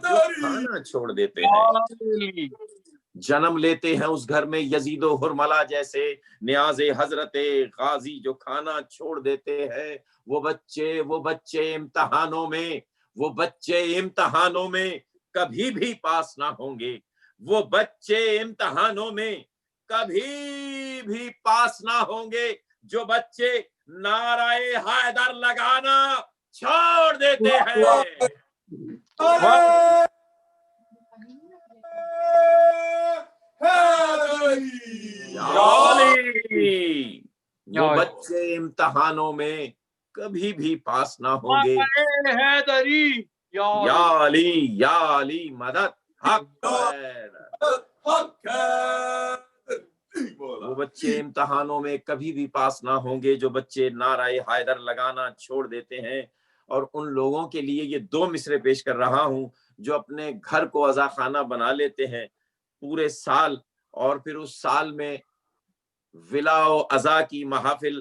جو کھانا چھوڑ دیتے ہیں. جنم لیتے ہیں اس گھر میں یزید و ہرملا جیسے. نیاز حضرت غازی جو کھانا چھوڑ دیتے ہیں. وہ بچے امتحانوں میں کبھی بھی پاس نہ ہوں گے. وہ بچے امتحانوں میں کبھی بھی پاس نہ ہوں گے جو بچے نعرہ حیدر لگانا چھوڑ دیتے ہیں. وہ بچے امتحانوں میں کبھی بھی پاس نہ ہوں گے. یا علی مدد حق. وہ بچے امتحانوں میں کبھی بھی پاس نہ ہوں گے جو بچے نعرہ حیدر لگانا چھوڑ دیتے ہیں. اور ان لوگوں کے لیے یہ 2 مصرے پیش کر رہا ہوں جو اپنے گھر کو عزا خانہ بنا لیتے ہیں پورے سال, اور پھر اس سال میں ولا و عزا کی محافل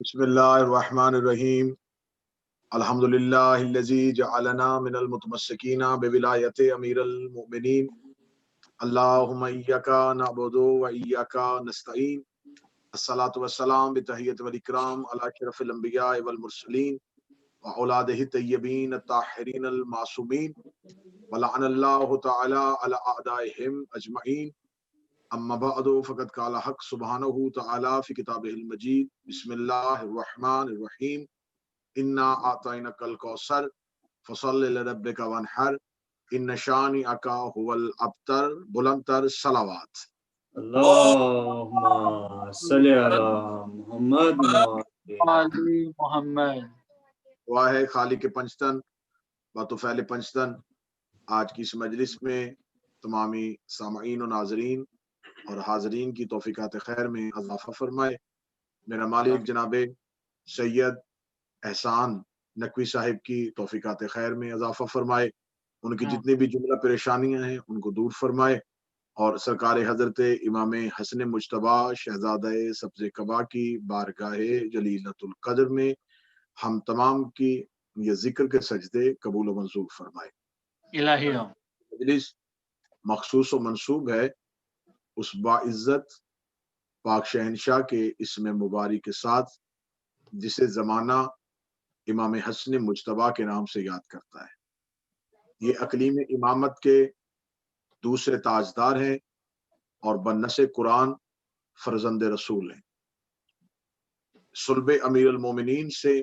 بسم الله الرحمن الرحيم. الحمد لله الذي جعلنا من المتمسكين بولاية أمير المؤمنين. اللهم إياك نعبد وإياك نستعين. الصلاة والسلام بتحية والإكرام على أشرف الأنبياء والمرسلين وأولاده الطيبين الطاهرين المعصومين ولعن الله تعالى على أعدائهم أجمعين. أما بعد فقد قال حق سبحانه تعالى في كتابه المجيد. بسم الله الرحمن الرحيم. إنا أعطيناك الكوثر فصل لربك وانحر إن شانئك هو الأبتر. بلندتر صلوات. اللهم صل على محمد علی محمد. دعا ہے خالق پنجتن بطفیل پنجتن آج کی اس مجلس میں تمامی سامعین و ناظرین اور حاضرین کی توفیقات خیر میں اضافہ فرمائے. میرا مالک جناب سید احسان نقوی صاحب کی توفیقات خیر میں اضافہ فرمائے. ان کی جتنی بھی جملہ پریشانیاں ہیں ان کو دور فرمائے. اور سرکار حضرت امام حسن مجتبیٰ شہزادہ سبز قبا کی بارگاہ جلیلۃ القدر میں ہم تمام کی یہ ذکر کے سجدے قبول و منظور فرمائے. الہی مجلس مخصوص و منصوب ہے اس باعزت پاک شہنشاہ کے اسم مبارک کے ساتھ جسے زمانہ امام حسن مجتبیٰ کے نام سے یاد کرتا ہے. یہ اقلیم امامت کے دوسرے تاجدار ہیں اور بنص قرآن فرزند رسول ہیں. صلب امیر المومنین سے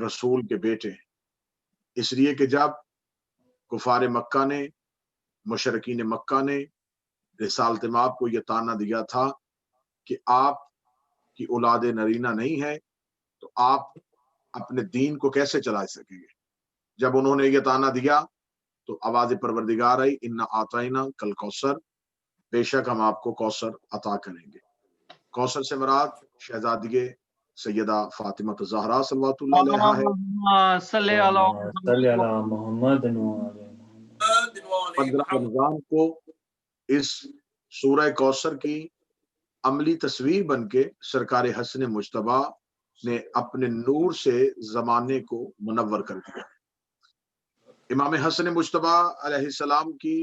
رسول کے بیٹے ہیں. اس لیے کہ جب کفار مکہ نے مشرکین مکہ نے رسالت مآب کو یہ طعنہ دیا تھا کہ آپ کی اولاد نرینہ نہیں ہے تو آپ اپنے دین کو کیسے چلا سکیں گے. جب انہوں نے یہ طعنہ دیا تو آواز پروردگار آئی انا آتینا کل کوثر، بے شک ہم آپ کو کوثر عطا کریں گے. کوثر سے مراد شہزادی سیدہ فاطمہ الزہرا صلوات اللہ علیہا ہے. صلی صلی علی محمد 15 رمضان کو اس سورہ کوثر کی عملی تصویر بن کے سرکار حسن مجتبیٰ نے اپنے نور سے زمانے کو منور کر دیا. امام حسن مجتبیٰ علیہ السلام کی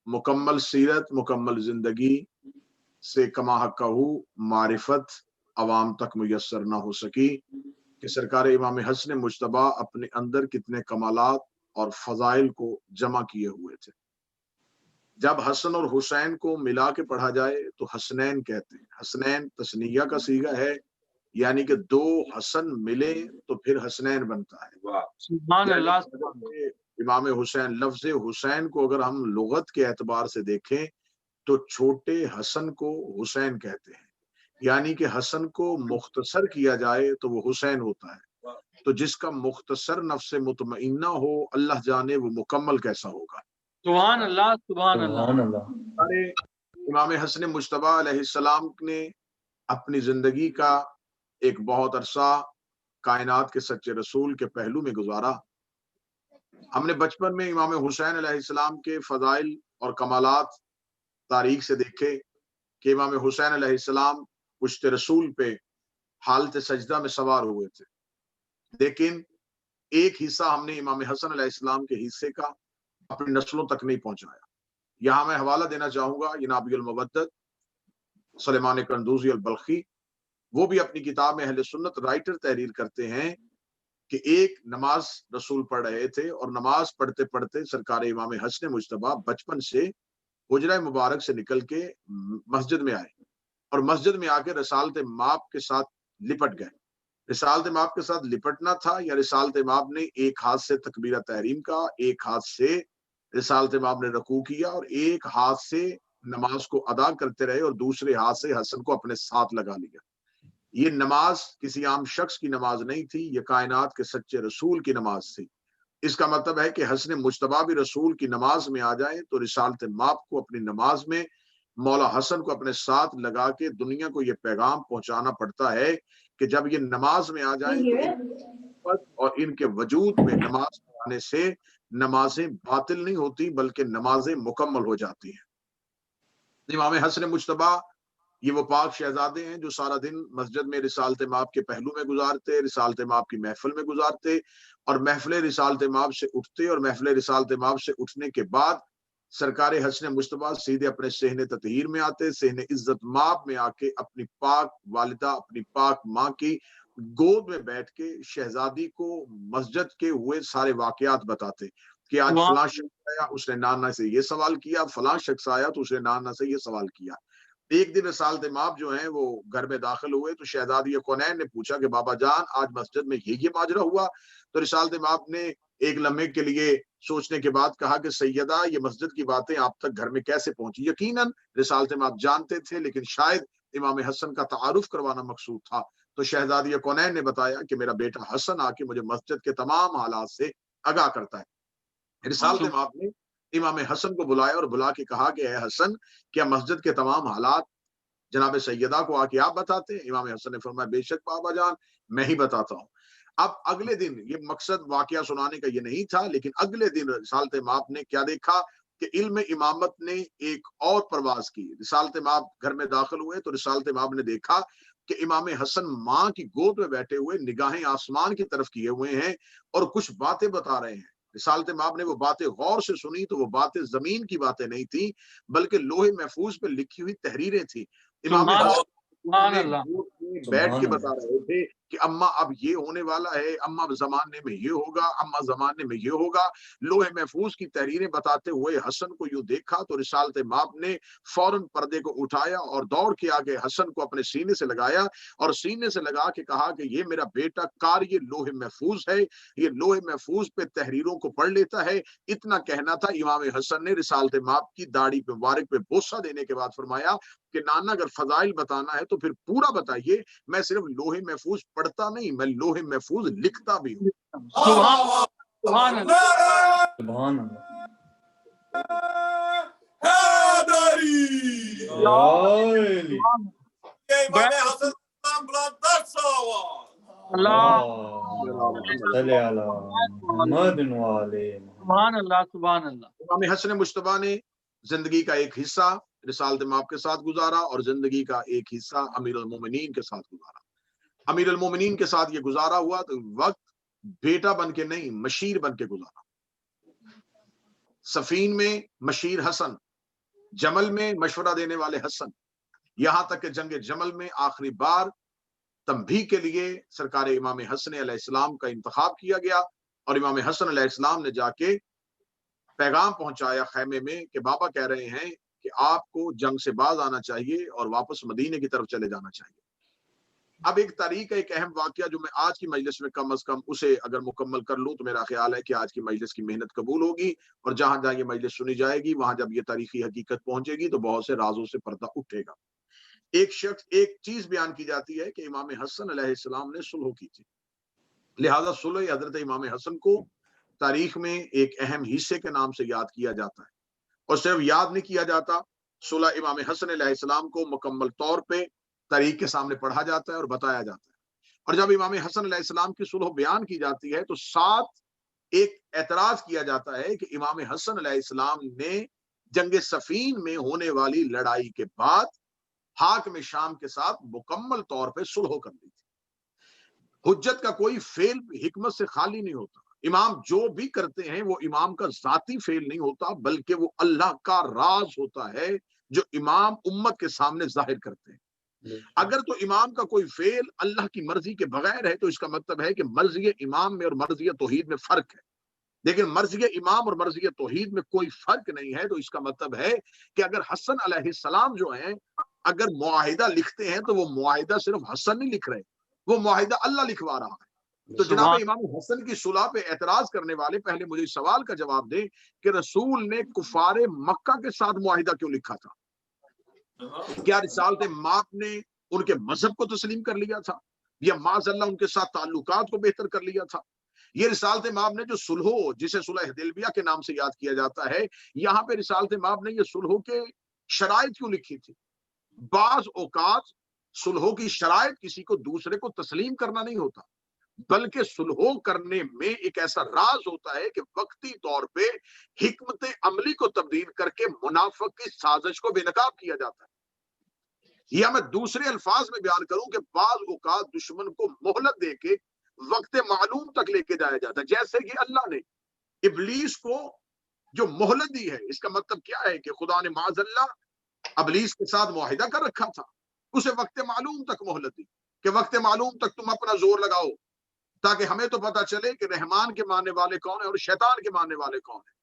مکمل سیرت مکمل زندگی سے کما حقہ معرفت عوام تک میسر نہ ہو سکی کہ سرکار امام حسن مجتبیٰ اپنے اندر کتنے کمالات اور فضائل کو جمع کیے ہوئے تھے. جب حسن اور حسین کو ملا کے پڑھا جائے تو حسنین کہتے ہیں. حسنین تثنیہ کا صیغہ ہے، یعنی کہ دو حسن ملے تو پھر حسنین بنتا ہے. سبحان اللہ. امام حسین، لفظ حسین کو اگر ہم لغت کے اعتبار سے دیکھیں تو چھوٹے حسن کو حسین کہتے ہیں، یعنی کہ حسن کو مختصر کیا جائے تو وہ حسین ہوتا ہے. تو جس کا مختصر نفس مطمئنہ ہو اللہ جانے وہ مکمل کیسا ہوگا. سبحان اللہ سبحان اللہ. ارے امام حسن مجتبیٰ علیہ السلام نے اپنی زندگی کا ایک بہت عرصہ کائنات کے سچے رسول کے پہلو میں گزارا. ہم نے بچپن میں امام حسین علیہ السلام کے فضائل اور کمالات تاریخ سے دیکھے کہ امام حسین علیہ السلام پشت رسول پہ حالت سجدہ میں سوار ہوئے تھے، لیکن ایک حصہ ہم نے امام حسن علیہ السلام کے حصے کا اپنی نسلوں تک نہیں پہنچایا. یہاں میں حوالہ دینا چاہوں گا ینابی المودت سلیمان قندوزی البلخی، وہ بھی اپنی کتاب میں اہل سنت رائٹر تحریر کرتے ہیں کہ ایک نماز رسول پڑھ رہے تھے اور نماز پڑھتے پڑھتے سرکار امام حسن مجتبیٰ بچپن سے حجرہ مبارک سے نکل کے مسجد میں آئے اور مسجد میں آ کے رسالت مآب کے ساتھ لپٹ گئے. رسالت مآب کے ساتھ لپٹنا تھا یا رسالت مآب نے ایک ہاتھ سے تکبیرہ تحریم کا، ایک ہاتھ سے رسالت مآب نے رکوع کیا اور ایک ہاتھ سے نماز کو ادا کرتے رہے اور دوسرے ہاتھ سے حسن کو اپنے ساتھ لگا لیا. یہ نماز کسی عام شخص کی نماز نہیں تھی، یہ کائنات کے سچے رسول کی نماز تھی. اس کا مطلب ہے کہ حسن مجتبیٰ بھی رسول کی نماز میں آ جائیں تو رسالت مآب کو اپنی نماز میں مولا حسن کو اپنے ساتھ لگا کے دنیا کو یہ پیغام پہنچانا پڑتا ہے کہ جب یہ نماز میں آ جائیں تو اور ان کے وجود میں نماز پڑھانے سے نمازیں باطل نہیں ہوتی بلکہ نمازیں مکمل ہو جاتی ہیں. امام حسن مجتبیٰ یہ وہ پاک شہزادے ہیں جو سارا دن مسجد میں رسالت مآب کے پہلو میں گزارتے، رسالت مآب کی محفل میں گزارتے، اور محفل رسالت مآب سے اٹھتے، اور محفل رسالت مآب سے اٹھنے کے بعد سرکار حسن مجتبیٰ سیدھے اپنے صحن تطہیر میں آتے، صحن عزت مآب میں آ کے اپنی پاک والدہ، اپنی پاک ماں کی گود میں بیٹھ کے شہزادی کو مسجد کے ہوئے سارے واقعات بتاتے کہ آج فلاں شخص آیا، اس نے نانا سے یہ سوال کیا، فلاں شخص آیا تو اس نے نانا سے یہ سوال کیا۔ ایک دن رسالت مآب جو ہیں وہ گھر میں داخل ہوئے تو شہزادی کونین نے پوچھا کہ بابا جان آج مسجد میں یہ ماجرا ہوا؟ تو رسالت مآب نے ایک لمحے کے لیے سوچنے کے بعد کہا کہ سیدہ یہ مسجد کی باتیں آپ تک گھر میں کیسے پہنچی؟ یقیناً رسالت مآب جانتے تھے، لیکن شاید امام حسن کا تعارف کروانا مقصود تھا۔ تو شہزادی کونین نے بتایا کہ میرا بیٹا حسن آ کے مجھے مسجد کے تمام حالات سے آگاہ کرتا ہے۔ رسالت مآب نے امام حسن کو بلایا اور بلا کے کہا کہ اے حسن، کیا مسجد کے تمام حالات جناب سیدہ کو آ کے آپ بتاتے ہیں؟ امام حسن نے فرمایا بے شک بابا جان میں ہی بتاتا ہوں۔ اب اگلے دن، یہ مقصد واقعہ سنانے کا یہ نہیں تھا، لیکن اگلے دن رسالت مآب نے کیا دیکھا کہ علم امامت نے ایک اور پرواز کی۔ رسالت مآب گھر میں داخل ہوئے تو رسالت مآب نے دیکھا کہ امام حسن ماں کی گود میں بیٹھے ہوئے نگاہیں آسمان کی طرف کیے ہوئے ہیں اور کچھ باتیں بتا رہے ہیں۔ رسالت مآب نے وہ باتیں غور سے سنی تو وہ باتیں زمین کی باتیں نہیں تھی، بلکہ لوح محفوظ پہ لکھی ہوئی تحریریں تھیں۔ امام حسن بیٹھ کے بتا رہے تھے کہ اماں اب یہ ہونے والا ہے، اماں زمانے میں یہ ہوگا، اماں زمانے میں یہ ہوگا۔ لوح محفوظ کی تحریریں بتاتے ہوئے حسن کو یوں دیکھا تو رسالت مآب نے فوراً پردے کو اٹھایا اور دوڑ کے آگے حسن کو اپنے سینے سے لگایا اور سینے سے لگا کے کہا کہ یہ میرا بیٹا قاری لوح محفوظ ہے، یہ لوح محفوظ پہ تحریروں کو پڑھ لیتا ہے۔ اتنا کہنا تھا، امام حسن نے رسالت مآب کی داڑھی پہ مبارک پہ بوسہ دینے کے بعد فرمایا کہ نانا اگر فضائل بتانا ہے تو پھر پورا بتائیے، میں صرف لوح محفوظ پڑھتا نہیں، میں لوح محفوظ لکھتا بھی ہوں۔ سبحان اللہ، سبحان اللہ۔ سبحان اللہ، سبحان اللہ۔ امام حسن مجتبیٰ نے زندگی کا ایک حصہ رسالت مآب کے ساتھ گزارا اور زندگی کا ایک حصہ امیر المومنین کے ساتھ گزارا۔ امیر المومنین کے ساتھ یہ گزارا ہوا تو وقت بیٹا بن کے نہیں، مشیر بن کے گزارا۔ سفین میں مشیر حسن، جمل میں مشورہ دینے والے حسن، یہاں تک کہ جنگ جمل میں آخری بار تنبیہ کے لیے سرکار امام حسن علیہ السلام کا انتخاب کیا گیا اور امام حسن علیہ السلام نے جا کے پیغام پہنچایا خیمے میں کہ بابا کہہ رہے ہیں کہ آپ کو جنگ سے باز آنا چاہیے اور واپس مدینے کی طرف چلے جانا چاہیے۔ اب ایک تاریخ کا ایک اہم واقعہ جو میں آج کی مجلس میں کم از کم اسے اگر مکمل کر لوں تو میرا خیال ہے کہ آج کی مجلس کی محنت قبول ہوگی، اور جہاں جہاں یہ مجلس سنی جائے گی وہاں جب یہ تاریخی حقیقت پہنچے گی تو بہت سے رازوں سے پردہ اٹھے گا۔ ایک چیز بیان کی جاتی ہے کہ امام حسن علیہ السلام نے صلح کی تھی، لہذا صلح حضرت امام حسن کو تاریخ میں ایک اہم حصے کے نام سے یاد کیا جاتا ہے، اور صرف یاد نہیں کیا جاتا، صلح امام حسن علیہ السلام کو مکمل طور پہ تاریخ کے سامنے پڑھا جاتا ہے اور بتایا جاتا ہے۔ اور جب امام حسن علیہ السلام کی صلح بیان کی جاتی ہے تو ساتھ ایک اعتراض کیا جاتا ہے کہ امام حسن علیہ السلام نے جنگ صفین میں ہونے والی لڑائی کے بعد حاکم شام کے ساتھ مکمل طور پہ صلح کر لی تھی۔ حجت کا کوئی فعل حکمت سے خالی نہیں ہوتا، امام جو بھی کرتے ہیں وہ امام کا ذاتی فعل نہیں ہوتا بلکہ وہ اللہ کا راز ہوتا ہے جو امام امت کے سامنے ظاہر کرتے ہیں۔ اگر تو امام کا کوئی فعل اللہ کی مرضی کے بغیر ہے تو اس کا مطلب ہے کہ مرضی امام میں اور مرضی توحید میں فرق ہے، لیکن مرضی امام اور مرضی توحید میں کوئی فرق نہیں ہے تو اس کا مطلب ہے کہ اگر حسن علیہ السلام جو ہیں اگر معاہدہ لکھتے ہیں تو وہ معاہدہ صرف حسن نہیں لکھ رہے، وہ معاہدہ اللہ لکھوا رہا ہے۔ تو جناب امام حسن کی صلح پہ اعتراض کرنے والے پہلے مجھے اس سوال کا جواب دیں کہ رسول نے کفار مکہ کے ساتھ معاہدہ کیوں لکھا تھا؟ کیا رسالت مآب نے ان کے مذہب کو تسلیم کر لیا تھا یا معاذ اللہ ان کے ساتھ تعلقات کو بہتر کر لیا تھا؟ یہ رسالت مآب نے جو صلح جسے صلح حدیبیہ کے نام سے یاد کیا جاتا ہے، یہاں پہ رسالت مآب نے یہ صلح کے شرائط کیوں لکھی تھی؟ بعض اوقات صلح کی شرائط کسی کو دوسرے کو تسلیم کرنا نہیں ہوتا بلکہ صلح کرنے میں ایک ایسا راز ہوتا ہے کہ وقتی طور پہ حکمت عملی کو تبدیل کر کے منافق کی سازش کو بے نقاب کیا جاتا ہے۔ یا میں دوسرے الفاظ میں بیان کروں کہ بعض اوقات دشمن کو مہلت دے کے وقت معلوم تک لے کے جایا جاتا ہے، جیسے کہ اللہ نے ابلیس کو جو مہلت دی ہے، اس کا مطلب کیا ہے کہ خدا نے معاذ اللہ ابلیس کے ساتھ معاہدہ کر رکھا تھا، اسے وقت معلوم تک مہلت دی کہ وقت معلوم تک تم اپنا زور لگاؤ تاکہ ہمیں تو پتا چلے کہ رحمان کے ماننے والے کون ہیں اور شیطان کے ماننے والے کون ہیں۔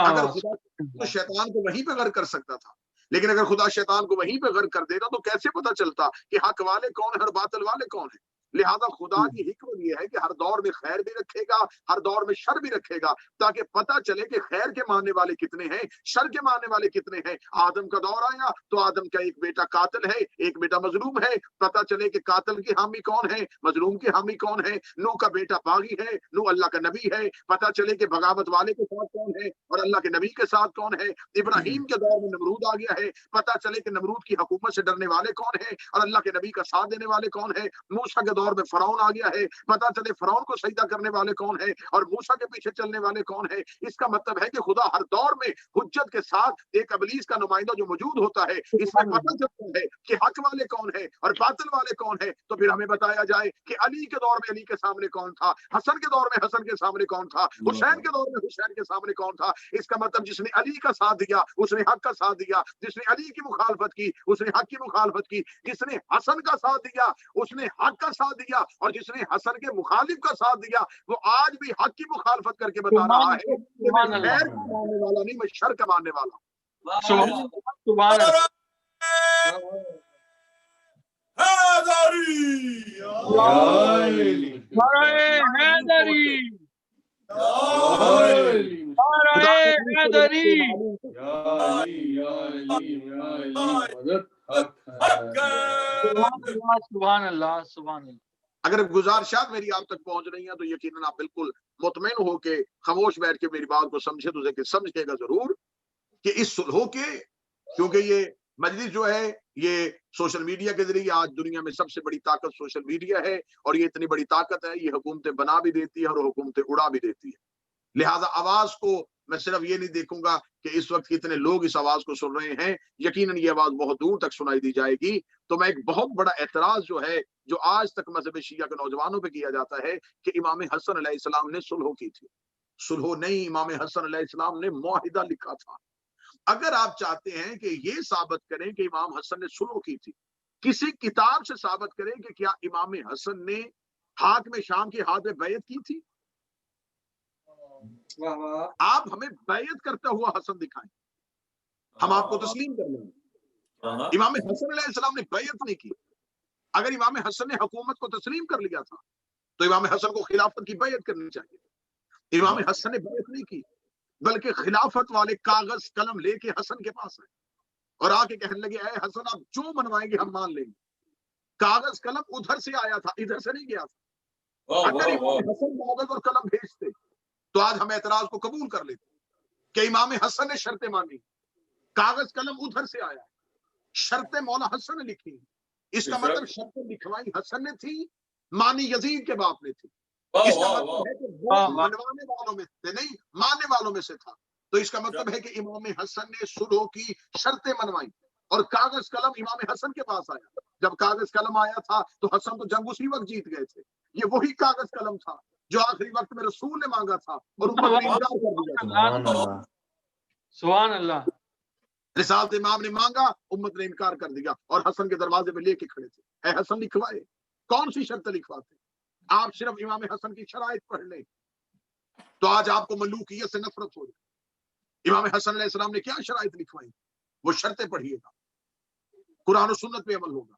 اگر خدا تو شیطان کو وہیں پہ غرق کر سکتا تھا، لیکن اگر خدا شیطان کو وہیں پہ غرق کر دیتا تو کیسے پتا چلتا کہ حق والے کون ہیں اور باطل والے کون ہیں؟ لہذا خدا کی حکمت یہ ہے کہ ہر دور میں خیر بھی رکھے گا، ہر دور میں شر بھی رکھے گا، تاکہ پتہ چلے کہ خیر کے ماننے والے کتنے ہیں، شر کے ماننے والے کتنے ہیں۔ آدم کا دور آیا تو آدم کا ایک بیٹا قاتل ہے، ایک بیٹا مظلوم ہے، پتہ چلے کہ قاتل کی حامی کون ہے، مظلوم کی حامی کون ہے۔ نوح کا بیٹا باغی ہے، نوح اللہ کا نبی ہے، پتہ چلے کہ بغاوت والے کے ساتھ کون ہے اور اللہ کے نبی کے ساتھ کون ہے۔ ابراہیم کے دور میں نمرود آ گیا ہے، پتہ چلے کہ نمرود کی حکومت سے ڈرنے والے کون ہیں اور اللہ کے نبی کا ساتھ دینے والے کون ہیں۔ موسیٰ کے دور میں فرعون آ گیا ہے، پتہ چلے فرعون کو سجدہ کرنے والے کون ہیں اور موسیٰ کے پیچھے چلنے والے کون ہیں۔ اس کا مطلب ہے کہ خدا ہر دور میں حجت کے ساتھ ایک ابلیس کا نمائندہ جو موجود ہوتا ہے، اس میں پتہ چلتا ہے کہ حق والے کون ہیں اور باطل والے کون ہیں۔ تو پھر ہمیں بتایا جائے کہ علی کے دور میں علی کے سامنے کون تھا، حسن کے دور میں حسن کے سامنے کون تھا، حسین کے دور میں حسین کے سامنے کون تھا۔ اس کا مطلب جس نے علی کا ساتھ دیا اس نے حق کا ساتھ دیا، جس نے علی کی مخالفت کی اس نے حق کی مخالفت کی، جس نے حسن کا ساتھ دیا اس نے حق کا ساتھ دیا، اور جس نے حسن کے مخالف کا ساتھ دیا وہ آج بھی حق کی مخالفت کر کے بتا رہا ہے کہ میں خیر کا ماننے والا نہیں، میں شر کا ماننے والا۔ سبحان اللہ۔ سبحان اللہ سبحان اللہ۔ اگر گزارشات میری آپ تک پہنچ رہی ہیں تو یقیناً آپ بالکل مطمئن ہو کے خاموش بیٹھ کے میری بات کو سمجھے تو کہ سمجھے گا ضرور کہ اس صلح کے، کیونکہ یہ مجلس جو ہے یہ سوشل میڈیا کے ذریعے آج دنیا میں سب سے بڑی طاقت سوشل میڈیا ہے، اور یہ اتنی بڑی طاقت ہے، یہ حکومتیں بنا بھی دیتی ہے اور حکومتیں اڑا بھی دیتی ہے۔ لہٰذا آواز کو میں صرف یہ نہیں دیکھوں گا کہ اس وقت کتنے لوگ اس آواز کو سن رہے ہیں، یقیناً یہ آواز بہت دور تک سنائی دی جائے گی۔ تو میں ایک بہت بڑا اعتراض جو ہے جو آج تک مذہب شیعہ کے نوجوانوں پہ کیا جاتا ہے کہ امام حسن علیہ السلام نے صلح کی تھی، صلح نہیں، امام حسن علیہ السلام نے معاہدہ لکھا تھا۔ اگر آپ چاہتے ہیں کہ یہ ثابت کریں کہ امام حسن نے صلح کی تھی، کسی کتاب سے ثابت کریں کہ کیا امام حسن نے حاکم شام کے ہاتھ میں بیعت کی تھی۔ آپ ہمیں بیعت کرتا ہوا حسن دکھائیں، ہم آپ کو تسلیم کر لیں گے۔ امام حسن علیہ السلام نے بیعت نہیں کی۔ اگر امام حسن نے حکومت کو تسلیم کر لیا تھا تو امام حسن کو خلافت کی بیعت کرنی چاہیے۔ امام حسن نے بیعت نہیں کی، بلکہ خلافت والے کاغذ قلم لے کے حسن کے پاس آئے اور آ کے کہنے لگے اے حسن آپ جو منوائیں گے ہم مان لیں گے۔ کاغذ قلم ادھر سے آیا تھا، ادھر سے نہیں گیا تھا۔ اگر امام حسن کاغذ اور قلم بھیجتے تو آج ہم اعتراض کو قبول کر لیتے کہ امام حسن نے شرطیں مانی، کاغذ قلم ادھر سے آیا، شرطیں مولا حسن نے لکھی۔ اس کا مطلب شرطیں لکھوائی حسن نے تھی، مانی یزید کے باپ نے تھی۔ اس کا مطلب ہے کہ وہ منوانے والوں میں سے نہیں، ماننے والوں میں سے تھا۔ تو اس کا مطلب ہے کہ امام حسن نے صلح کی شرطیں منوائی اور کاغذ قلم امام حسن کے پاس آیا۔ جب کاغذ قلم آیا تھا تو حسن تو جنگ اسی وقت جیت گئے تھے۔ یہ وہی کاغذ قلم تھا جو آخری وقت میں رسول نے مانگا تھا اور امت نے انکار کر دیا۔ سبحان اللہ۔ رسالت امام نے مانگا، امت نے انکار کر دیا اور حسن کے دروازے پہ لے کے کھڑے تھے۔ اے حسن لکھوائے، کون سی شرط لکھواتے؟ آپ صرف امام حسن کی شرائط پڑھ لیں تو آج آپ کو ملوکیت سے نفرت ہو جائے۔ امام حسن علیہ السلام نے کیا شرائط لکھوائی؟ وہ شرطیں پڑھیے گا، قرآن و سنت پہ عمل ہوگا،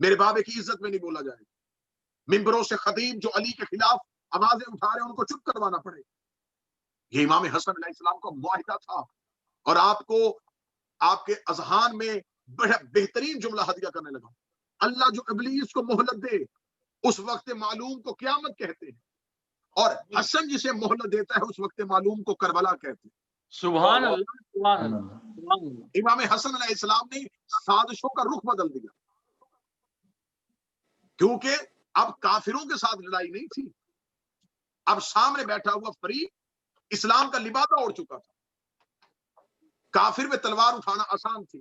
میرے بابے کی عزت میں نہیں بولا جائے گا، ممبروں سے خطیب جو علی کے خلاف آوازیں اٹھا رہے ہیں ان کو چپ کروانا پڑے۔ یہ امام حسن علیہ السلام کا معاہدہ تھا، اور آپ کو آپ کے اذہان میں بڑا بہترین جملہ ہدیہ کرنے لگا۔ اللہ جو ابلیس کو مہلت دے اس وقت معلوم کو قیامت کہتے ہیں، اور حسن جسے مہلت دیتا ہے اس وقت معلوم کو کربلا کہتے ہیں۔ سبحان اللہ سبحان اللہ۔ امام حسن علیہ السلام نے سازشوں کا رخ بدل دیا، کیونکہ اب کافروں کے ساتھ لڑائی نہیں تھی، اب سامنے بیٹھا ہوا فریق اسلام کا لبادہ اوڑھ چکا تھا۔ کافر میں تلوار اٹھانا آسان تھی،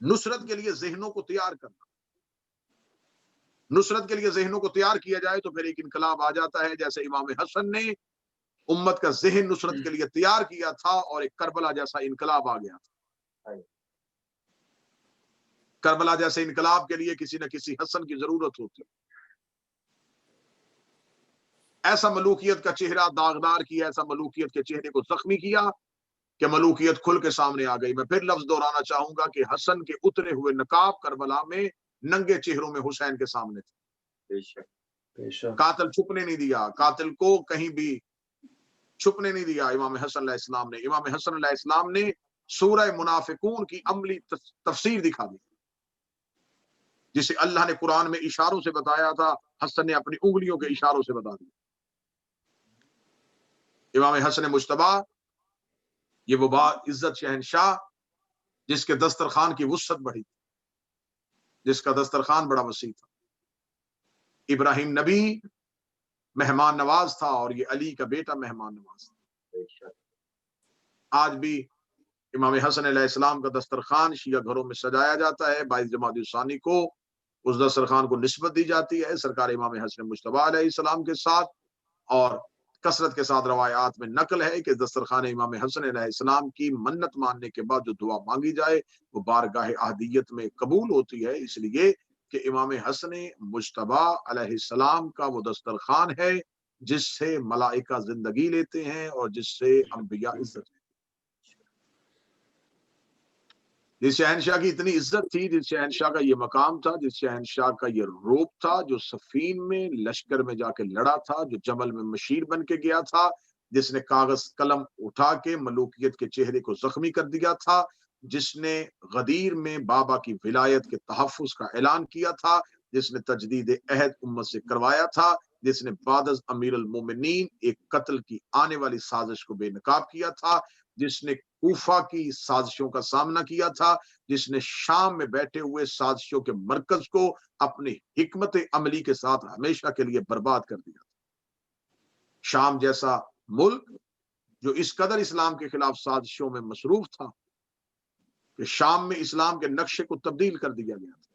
نصرت کے لیے ذہنوں کو تیار کرنا. نصرت کے لیے ذہنوں کو تیار کیا جائے تو پھر ایک انقلاب آ جاتا ہے، جیسے امام حسن نے امت کا ذہن نصرت کے لیے تیار کیا تھا اور ایک کربلا جیسا انقلاب آ گیا تھا. کربلا جیسے انقلاب کے لیے کسی نہ کسی حسن کی ضرورت ہوتی. ایسا ملوکیت کا چہرہ داغدار کیا، ایسا ملوکیت کے چہرے کو زخمی کیا کہ ملوکیت کھل کے سامنے آ گئی. میں پھر لفظ دہرانا چاہوں گا کہ حسن کے اترے ہوئے نقاب کربلا میں ننگے چہروں میں حسین کے سامنے تھے. قاتل چھپنے نہیں دیا، قاتل کو کہیں بھی چھپنے نہیں دیا امام حسن علیہ السلام نے. امام حسن علیہ السلام نے سورہ منافقون کی عملی تفسیر دکھا دی، جسے اللہ نے قرآن میں اشاروں سے بتایا تھا، حسن نے اپنی انگلیوں کے اشاروں سے بتا دیا. امام حسن مجتبی یہ وہ با عزت شہنشاہ جس کے دسترخوان کی وسعت بڑھی، جس کا دسترخوان بڑا وسیع تھا. ابراہیم نبی مہمان نواز تھا اور یہ علی کا بیٹا مہمان نواز تھا. آج بھی امام حسن علیہ السلام کا دسترخوان شیعہ گھروں میں سجایا جاتا ہے. 22 جمادی الثانی کو اس دسترخوان کو نسبت دی جاتی ہے سرکار امام حسن مجتبی علیہ السلام کے ساتھ، اور کثرت کے ساتھ روایات میں نقل ہے کہ دسترخوان امام حسن علیہ السلام کی منت ماننے کے بعد جو دعا مانگی جائے وہ بارگاہ احدیت میں قبول ہوتی ہے، اس لیے کہ امام حسن مجتبی علیہ السلام کا وہ دسترخوان ہے جس سے ملائکہ زندگی لیتے ہیں اور جس سے انبیاء عزت لیتے ہیں. جس شہنشاہ کی اتنی عزت تھی، جس شہنشاہ کا یہ مقام تھا، جس شہنشاہ کا یہ روپ تھا، جو صفین میں لشکر میں جا کے لڑا تھا، جو جمل میں مشیر بن کے گیا تھا، جس نے کاغذ قلم اٹھا کے ملوکیت کے چہرے کو زخمی کر دیا تھا، جس نے غدیر میں بابا کی ولایت کے تحفظ کا اعلان کیا تھا، جس نے تجدید عہد امت سے کروایا تھا، جس نے بعد از امیر المومنین ایک قتل کی آنے والی سازش کو بے نقاب کیا تھا، جس نے کوفہ کی سازشوں کا سامنا کیا تھا، جس نے شام میں بیٹھے ہوئے سازشوں کے مرکز کو اپنی حکمت عملی کے ساتھ ہمیشہ کے لیے برباد کر دیا. شام جیسا ملک جو اس قدر اسلام کے خلاف سازشوں میں مصروف تھا کہ شام میں اسلام کے نقشے کو تبدیل کر دیا گیا تھا.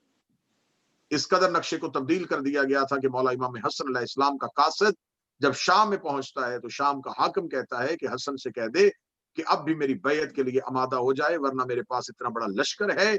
اس قدر نقشے کو تبدیل کر دیا گیا تھا کہ مولا امام حسن علیہ السلام کا قاصد جب شام میں پہنچتا ہے تو شام کا حاکم کہتا ہے کہ حسن سے کہہ دے کہ اب بھی میری بیعت کے لیے آمادہ ہو جائے، ورنہ میرے پاس اتنا بڑا لشکر ہے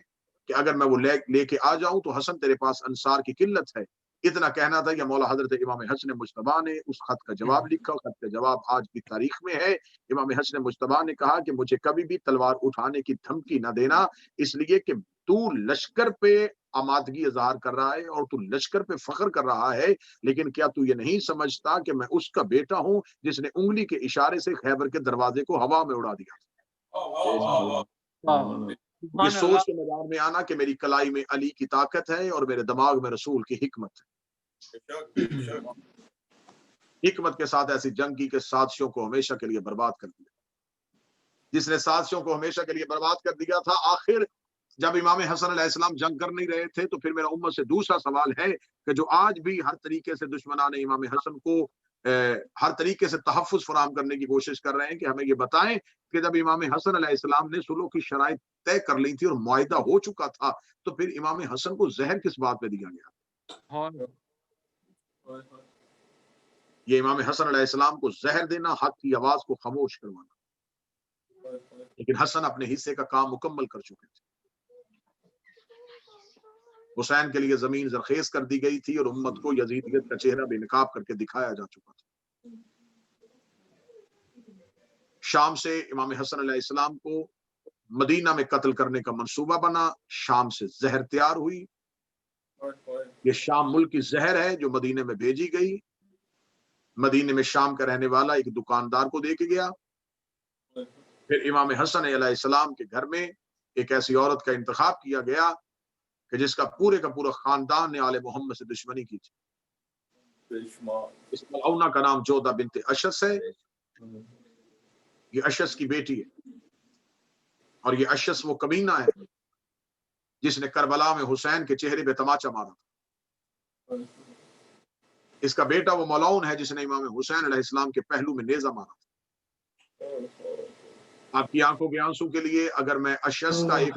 کہ اگر میں وہ لے کے آ جاؤں تو حسن تیرے پاس انصار کی قلت ہے. اتنا کہنا تھا کہ مولا حضرت امام حسن مجتبی نے اس خط کا جواب لکھا. خط کا جواب آج بھی تاریخ میں ہے. امام حسن مجتبی نے کہا کہ مجھے کبھی بھی تلوار اٹھانے کی دھمکی نہ دینا، اس لیے کہ تو لشکر پہ آمادگی اظہار کر رہا ہے اور تو لشکر پہ فخر کر رہا ہے، لیکن کیا تو یہ نہیں سمجھتا کہ میں اس کا بیٹا ہوں جس نے انگلی کے اشارے سے خیبر کے دروازے کو ہوا میں اڑا دیا. یہ سوچ کے میدان میں آنا کہ میری کلائی میں علی کی طاقت ہے اور میرے دماغ میں رسول کی حکمت ہے. حکمت کے ساتھ ایسی جنگ کی کہ سازشوں کو ہمیشہ کے لیے برباد کر دیا. جس نے سازشوں کو ہمیشہ کے لیے برباد کر دیا تھا. آخر جب امام حسن علیہ السلام جنگ کر نہیں رہے تھے تو پھر میرا امت سے دوسرا سوال ہے کہ جو آج بھی ہر طریقے سے دشمنان امام حسن کو ہر طریقے سے تحفظ فراہم کرنے کی کوشش کر رہے ہیں کہ ہمیں یہ بتائیں کہ جب امام حسن علیہ السلام نے صلح کی شرائط طے کر لی تھی اور معاہدہ ہو چکا تھا تو پھر امام حسن کو زہر کس بات پہ دیا گیا؟ یہ امام حسن علیہ السلام کو زہر دینا، حق کی آواز کو خاموش کروانا. لیکن حسن اپنے حصے کا کام مکمل کر چکے تھے. حسین کے لیے زمین زرخیز کر دی گئی تھی اور امت کو یزیدیت کا چہرہ بے نقاب کر کے دکھایا جا چکا تھا. شام سے امام حسن علیہ السلام کو مدینہ میں قتل کرنے کا منصوبہ بنا. شام سے زہر تیار ہوئی. یہ شام ملک کی زہر ہے جو مدینے میں بھیجی گئی. مدینے میں شام کا رہنے والا ایک دکاندار کو دے کے گیا. پھر امام حسن علیہ السلام کے گھر میں ایک ایسی عورت کا انتخاب کیا گیا کہ جس کا پورا خاندان نے آل محمد سے دشمنی کی تھی. اس ملعونہ کا نام جودہ بنت اشس ہے. یہ اشس کی بیٹی ہے اور یہ اشس وہ کمینہ ہے جس نے کربلا میں حسین کے چہرے پہ تماچا مارا تھا. اس کا بیٹا وہ ملعون ہے جس نے امام حسین علیہ السلام کے پہلو میں نیزہ مارا تھا. آپ کی آنکھوں کے آنسو کے لیے اگر میں اشس کا ایک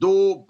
2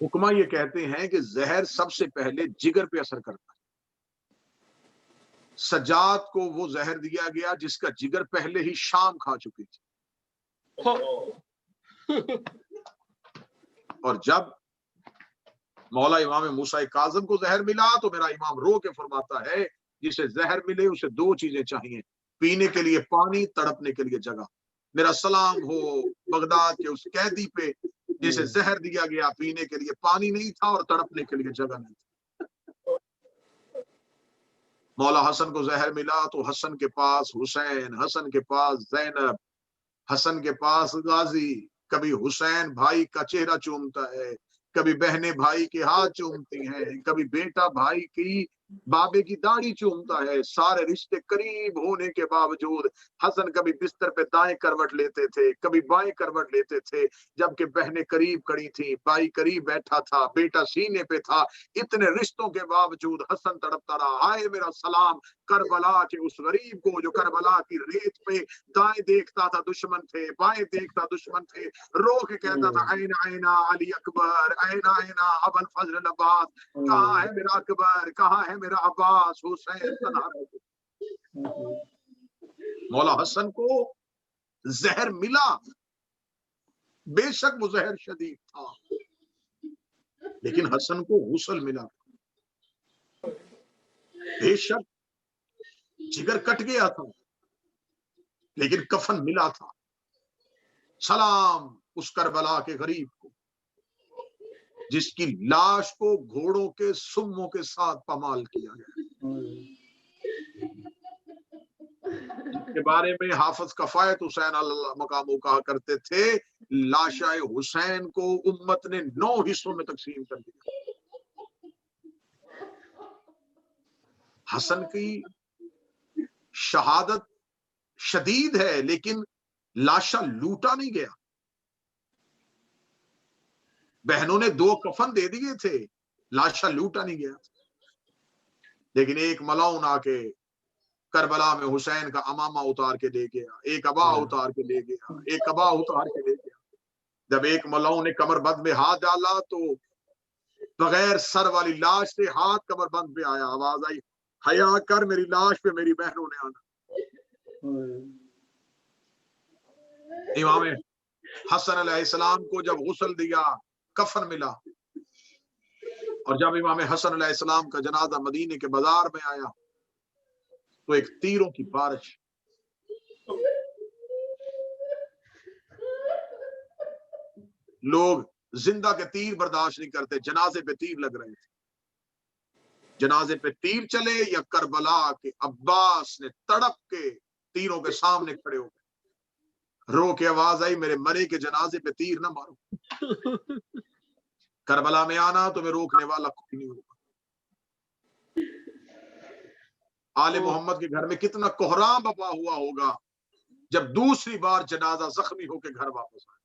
حکما یہ کہتے ہیں کہ زہر سب سے پہلے جگر پہ اثر کرتا ہے. سجاد کو وہ زہر دیا گیا جس کا جگر پہلے ہی شام کھا چکی تھی. اور جب مولا امام موسیٰ کاظم کو زہر ملا تو میرا امام رو کے فرماتا ہے جسے زہر ملے اسے دو چیزیں چاہیے، پینے کے لیے پانی، تڑپنے کے لیے جگہ. میرا سلام ہو بغداد کے اس قیدی پہ جسے زہر دیا گیا، پینے کے لیے پانی نہیں تھا اور تڑپنے کے لیے جگہ نہیں تھی. مولا حسن کو زہر ملا تو حسن کے پاس حسین، حسن کے پاس زینب، حسن کے پاس غازی. کبھی حسین بھائی کا چہرہ چومتا ہے، کبھی بہنیں بھائی کے ہاتھ چومتی ہیں، کبھی بیٹا بھائی کی بابے کی داڑھی چومتا ہے. سارے رشتے قریب ہونے کے باوجود حسن کبھی بستر پہ دائیں کروٹ لیتے تھے، کبھی بائیں کروٹ لیتے تھے، جبکہ بہنیں قریب کڑی تھیں، بھائی قریب بیٹھا تھا، بیٹا سینے پہ تھا. اتنے رشتوں کے باوجود حسن تڑپتا رہا. آئے میرا سلام کربلا کے اس غریب کو جو کربلا کی ریت پہ دائیں دیکھتا تھا دشمن تھے، بائیں دیکھتا دشمن تھے، رو کے کہتا تھا این اینا علی اکبر، این اینا ابو الفضل العباس، کہاں ہے میرا اکبر، کہاں ہے میرا عباس. حسین تنہا رہ گئے. مولا حسن کو زہر ملا، بے شک وہ زہر شدید تھا، لیکن حسن کو غسل ملا. بے شک جگر کٹ گیا تھا لیکن کفن ملا تھا. سلام اس کربلا کے غریب کو جس کی لاش کو گھوڑوں کے سموں کے ساتھ پامال کیا گیا. جس کے بارے میں حافظ کفایت حسین اللہ مقامو کہا کرتے تھے لاشا حسین کو امت نے 9 حصوں میں تقسیم کر دیا. حسن کی شہادت شدید ہے لیکن لاشا لوٹا نہیں گیا. بہنوں نے 2 کفن دے دیے تھے، لاشا لوٹا نہیں گیا. لیکن ایک ملاؤن آ کے کربلا میں حسین کا امامہ اتار کے لے گیا، ایک ابا اتار کے لے گیا، ایک ابا اتار کے لے گیا. جب ایک ملاؤن نے کمر بند میں ہاتھ ڈالا تو بغیر سر والی لاش سے ہاتھ کمر بند پہ آیا. آواز آئی حیا کر میری لاش پہ میری بہنوں نے آنا. امام حسن علیہ السلام کو جب غسل دیا، کفن ملا، اور جب امام حسن علیہ السلام کا جنازہ مدینے کے بازار میں آیا تو ایک تیروں کی بارش. لوگ زندہ کے تیر برداشت نہیں کرتے، جنازے پہ تیر لگ رہے تھے. جنازے پہ تیر چلے یا کربلا کے عباس نے تڑپ کے تیروں کے سامنے کھڑے ہو گئے. رو کے آواز آئی میرے مرے کے جنازے پہ تیر نہ مارو. کربلا میں آنا تمہیں روکنے والا کوئی نہیں ہوگا. آل محمد کے گھر میں کتنا کوہرام بپا ہوا ہوگا جب دوسری بار جنازہ زخمی ہو کے گھر واپس آیا.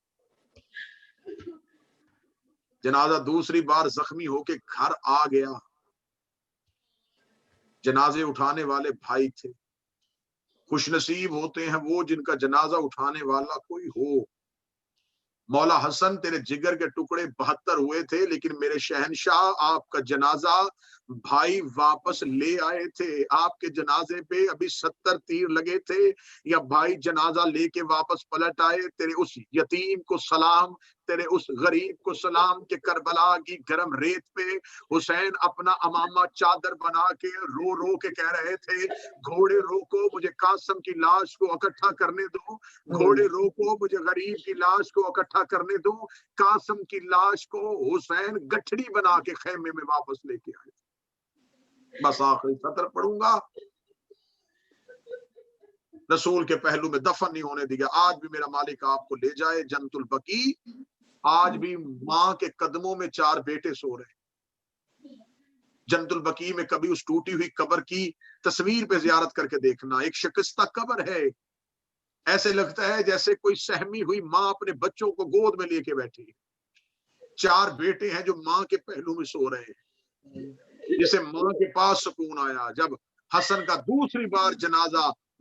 جنازہ دوسری بار زخمی ہو کے گھر آ گیا. جنازے اٹھانے والے بھائی تھے. خوش نصیب ہوتے ہیں وہ جن کا جنازہ اٹھانے والا کوئی ہو. مولا حسن تیرے جگر کے ٹکڑے 72 ہوئے تھے لیکن میرے شہنشاہ آپ کا جنازہ بھائی واپس لے آئے تھے. آپ کے جنازے پہ ابھی 70 تیر لگے تھے یا بھائی جنازہ لے کے واپس پلٹ آئے. تیرے اس یتیم کو سلام، تیرے اس غریب کو سلام کہ کربلا کی گرم ریت پہ حسین اپنا امامہ چادر بنا کے رو رو کے کہہ رہے تھے گھوڑے روکو مجھے قاسم کی لاش کو اکٹھا کرنے دو، گھوڑے روکو مجھے غریب کی لاش کو اکٹھا کرنے دو. قاسم کی لاش کو حسین گٹھڑی بنا کے خیمے میں واپس لے کے آئے. بس آخری سطر پڑھوں گا. رسول کے پہلو میں دفن نہیں ہونے دیا. آج بھی میرا مالک آپ کو لے جائے جنت البقیع. آج بھی ماں کے قدموں میں 4 بیٹے سو رہے. جنت البقیع میں کبھی اس ٹوٹی ہوئی قبر کی تصویر پہ زیارت کر کے دیکھنا. ایک شکستہ قبر ہے، ایسے لگتا ہے جیسے کوئی سہمی ہوئی ماں اپنے بچوں کو گود میں لے کے بیٹھی. 4 بیٹے ہیں جو ماں کے پہلو میں سو رہے ہیں. جسے ماں کے پاس سکون آیا جب حسن کا دوسری بار جنازہ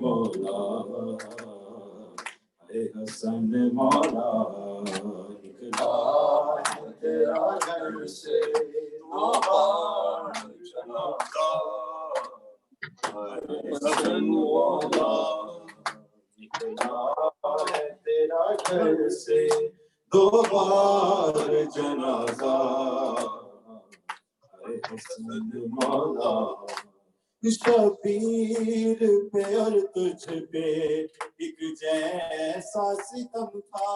مولا اے حسن مولا نکلا ہے تیرا گھر سے دو بار جنازہ اے حسن مولا نکلا ہے تیرا گھر سے دو بار جنازہ اے حسن مولا شبیر پہ اور تجھ پہ ایک جیسا ستم تھا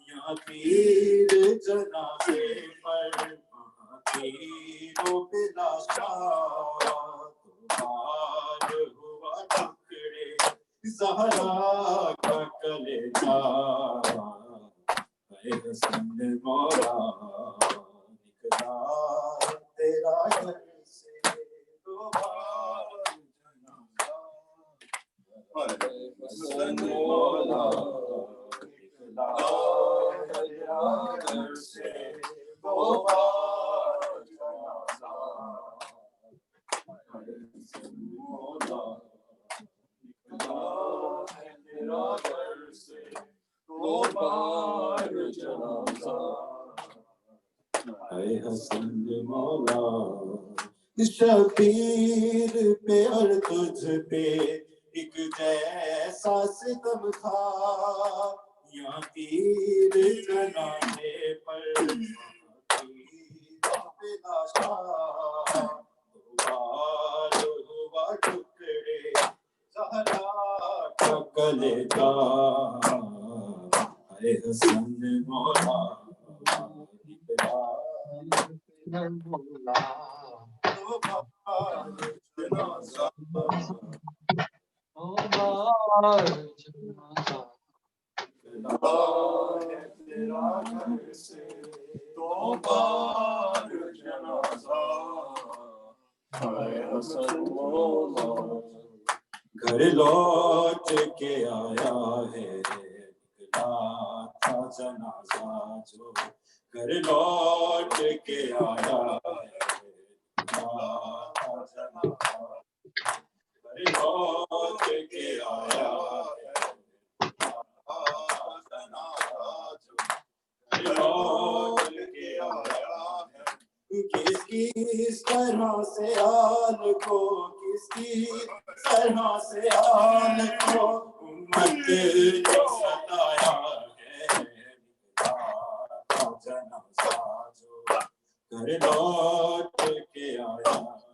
یہاں تیر جنازے پر وہاں تیروں پہ لاشا تمہار ہوا ٹکڑے زہرا کا کلیجہ اے حسن مولا نکلا تیرا گھر سے دو بار جنازہ اے حسن مولا نکلا تیرا گھر سے دو بار جنازہ اے حسن مولا نکلا تیرا گھر سے دو بار جنازہ اے حسن مولا شبیر پہ اور تجھ پہ ایک جیسا ستم تھا یہاں تیر جنازے پر تیروں پہ لاشا دوبار ہوا ٹکڑے زہرا کا کلیجہ اے حسن مولا نکلا مولا دو بار جنازہ نکلا ہے تیرا گھر سے دو بار جنازہ اے حسن مولا گھر لوٹ کے آیا ہے نکلا تھا جنازہ جو گھر لوٹ کے آیا ہے نکلا تھا جنازہ گھر لوٹ کے آیا ہے کس طرح سے آل کو کس کی طرح سے آل کو امت نے ستایا ہے جنازہ جو گھر لوٹ کے آیا ہے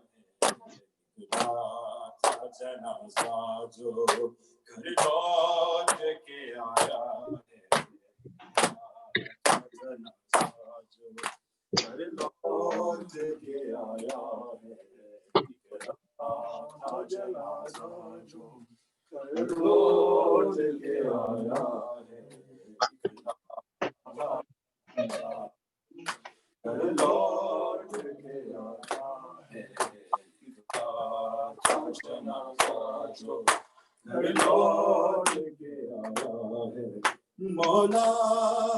جنازہ جو گھر لوٹ کے آیا ہے جنازہ جو گھر لوٹ کے آیا ہے جنازہ جو گھر لوٹ کے آیا ہے گھر لوٹ کے آیا ہے جنازہ جو گھر لوٹ کے آیا ہے مولا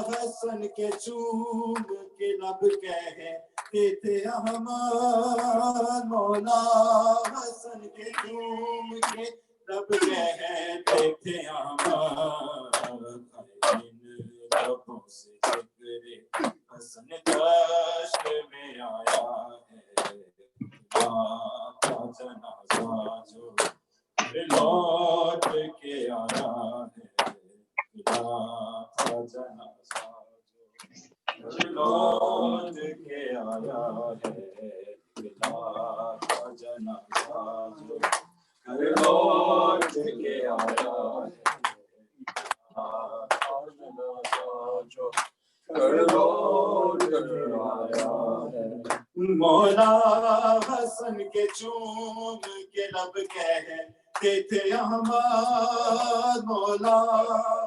حسن کے چوم کے لب کہتے تھے احمد مولا حسن کے چوم کے لب کہتے تھے احمد ان لبوں سے ذکر حسن دشت میں آیا ہے جنازہ جو گھر لوٹ کے آیا ہے جنازہ جو گھر لوٹ کے آیا ہے جنازہ جو گھر لوٹ کے آیا ہے جنازہ جو گھر لوٹ کے آیا ہے مولا حسن کے چوم کے لب کہتے تھے احمد مولا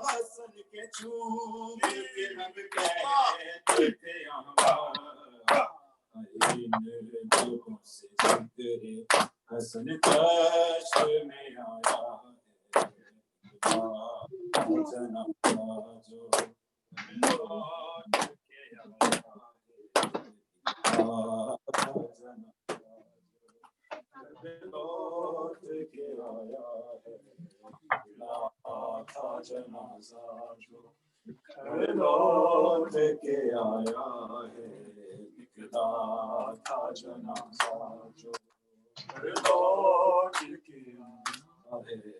حسن کے چوم کے لب کہتے تھے احمد ان لوگوں سے ذکر حسن دشت میں آیا ہے جنازہ جو لوٹ کے آیا ہے کے آیا ہے تھا جنازہ جو گھر لوٹ کے آیا ہے نکلا تھا جنازہ جو گھر لوٹ کے آیا ہے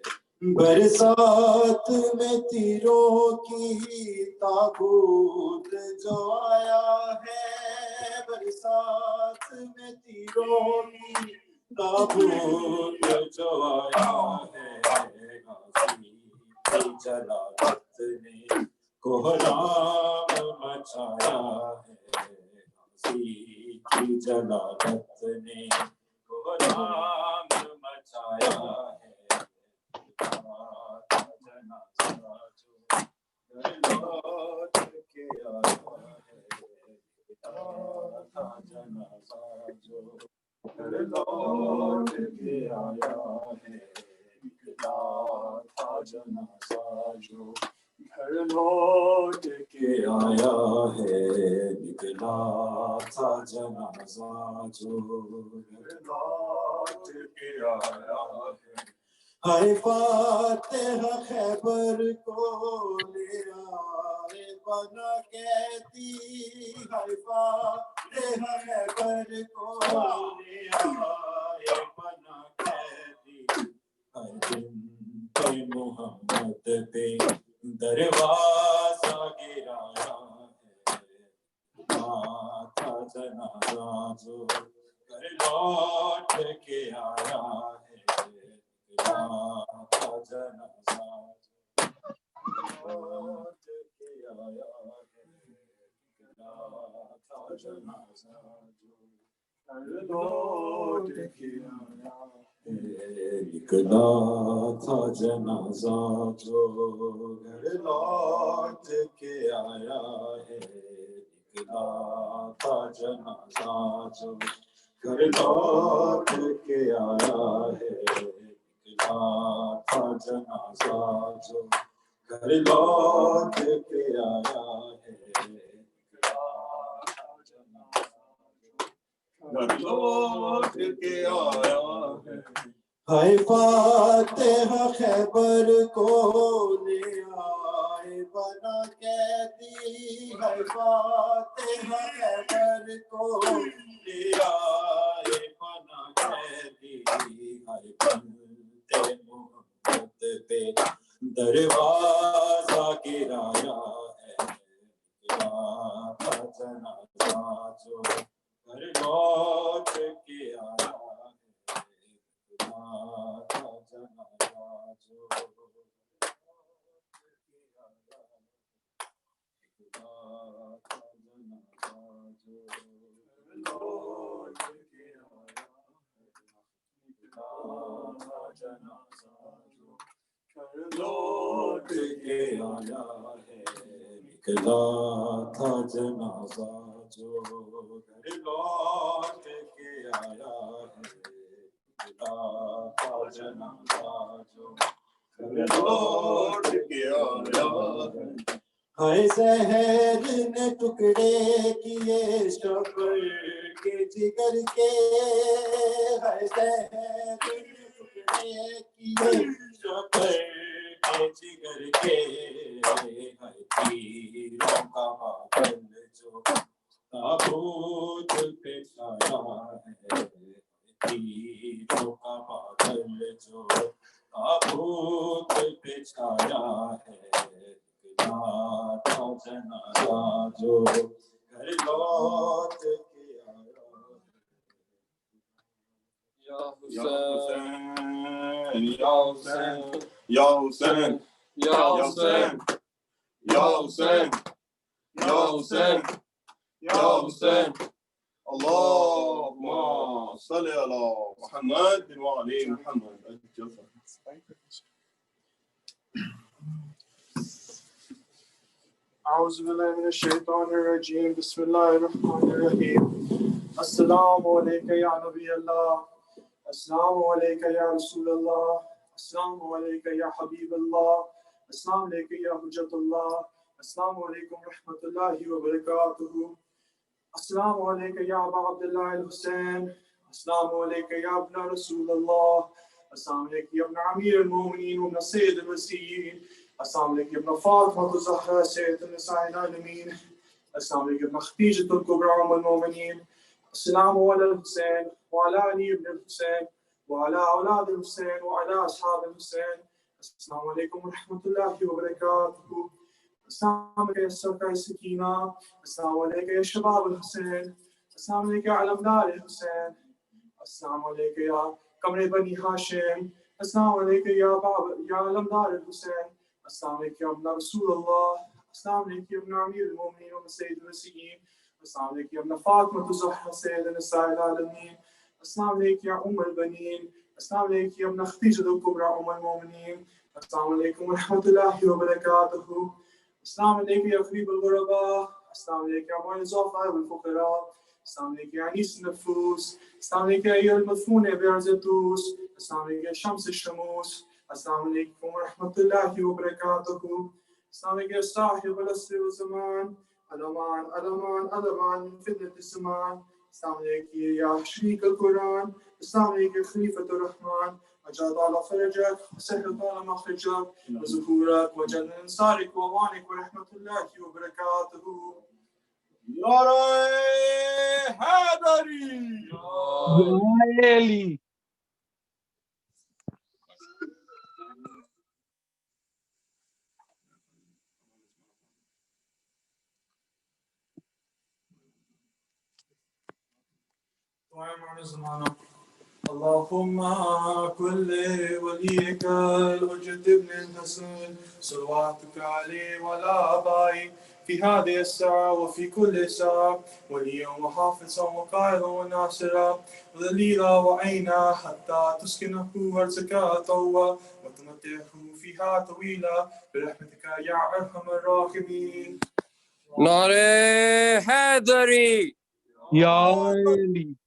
برسات میں تیروں کی تابوت جو آیا ہے برسات میں تیروں کی تابوت جو آیا ہے غازی کی جلالت نے کوہرام مچایا ہے غازی کی جلالت نے کوہرام مچایا ہے جنازہ جو گھر لوٹ کے آیا ہے تھا جنازہ جو گھر لوٹ کے آیا ہے نکلا تھا جنازہ جو گھر لوٹ کے آیا ہے نکلا تھا جنازہ جو گھر لوٹ کے آیا ہے ہائے فاتح خیبر کو لے آئے بنا کہتی ہائے فاتح خیبر کو لے آئے بنا کہتی ہر دن پہ محمد پہ دروازہ گرایا ہے تھا جنازہ جو گھر لوٹ کے آیا ہے تھا جنازہ لوٹ کے آیا ہے تھا جنازہ جو گھر لوٹ کے آیا ہے نکلا تھا جنازہ جو گھر لوٹ کے آیا ہے نکلا تھا جنازہ جو گھر لوٹ کے آیا ہے نکلا تھا جنازہ جو گھر لوٹ کے آیا ہے نکلا تھا جنازہ گھر لوٹ کے آیا ہے ہائے فاتح خیبر کو لے آئے بنا کہتی ہائے فاتح خیبر کو لے آئے بنا کہتی ہائے بنتے محمد پہ دروازہ گرایا ہے نکلا تھا جنازہ جو گھر لوٹ کے آیا ہے تھا جنازہ جو لوٹ کے آیا تھا جنازہ جو گھر لوٹ کے آیا ہے نکلا تھا جنازہ جو گھر لوٹ کے آیا ہے نکلا تھا جنازہ جو گھر لوٹ کے آیا ہے ہائے زہر نے ٹکڑے کیے شبر کے جگر کے ہائے زہر نے ٹکڑے کیے شبر کے جگر کے ہائے تیروں کا بادل جو تابوت پہ چھایا ہے تیروں کا بادل جو تابوت پہ چھایا ہے تھا جنازہ جو گھر لوٹ کے آیا یا حسین یا حسین یا حسین یا حسین یا حسین یا حسین یا حسین اللهم صل على محمد وعلى محمد. أعوذ بالله من الشيطان الرجيم بسم الله الرحمن الرحيم السلام عليك يا نبي الله السلام عليك يا رسول الله السلام عليك يا حبيب الله السلام عليك يا حجة الله السلام عليكم ورحمة الله وبركاته السلام عليك يا أبا عبد الله الحسين السلام عليك يا ابن رسول الله السلام عليك يا ابن أمير المؤمنين وابن سيد المسيحيين. السلام عليك يا ابن فاطمة الزهراء سيدة النساء العالمين. السلام عليك يا ابن خديجة الكبرى أم المؤمنين. السلام على الحسين وعلى علي بن الحسين وعلى أولاد الحسين وعلى أصحاب الحسين. السلام عليكم ورحمة الله وبركاته. السلام عليك يا سركة السكينة. السلام عليك يا شباب الحسين. السلام عليك يا علمدار الحسين. السلام عليك يا قمر بني هاشم. السلام عليك يا بابا يا علمدار الحسين. السلام عليك يا ابن رسول الله. السلام عليك يا ابن أمير المؤمنين وابن سيد المسيحيين. السلام عليك يا ابن فاطمة الزهراء سيدة النساء العالمين. السلام عليك يا أم البنين. السلام عليك يا ابن خديجة الكبرى أم المؤمنين. السلام عليكم ورحمة الله وبركاته. السلام عليك يا قريب الغرباء. السلام عليك يا معين الضعفاء والفقراء. السلام عليك يا أنيس النفوس. السلام عليك يا أيها المدفونة بعرض الدوس. السلام عليك يا شمس الشموس. السلام عليكم ورحمة الله وبركاته. السلام عليك يا صاحب العصر والزمان. الأمان الأمان الأمان من فتنة الزمان. السلام عليك يا شريك القرآن. السلام عليك يا خليفة الرحمن. أجاد على فرجك وسهل على مخرجك وظهورك وجل انصارك وأمانك ورحمة الله وبركاته. نعرہ حیدری علی. اللهم كل وليك الحجة بن الحسن صلواتك عليه وعلى آبائه في هذه الساعة وفي كل ساعة وليا وحافظا وقائدا وناصرا وذليلا وعينا حتى تسكنه أرزك طوى وتمتعه فيها طويلا برحمتك يا أرحم الراحمين. نعرہ حیدری. یا علی.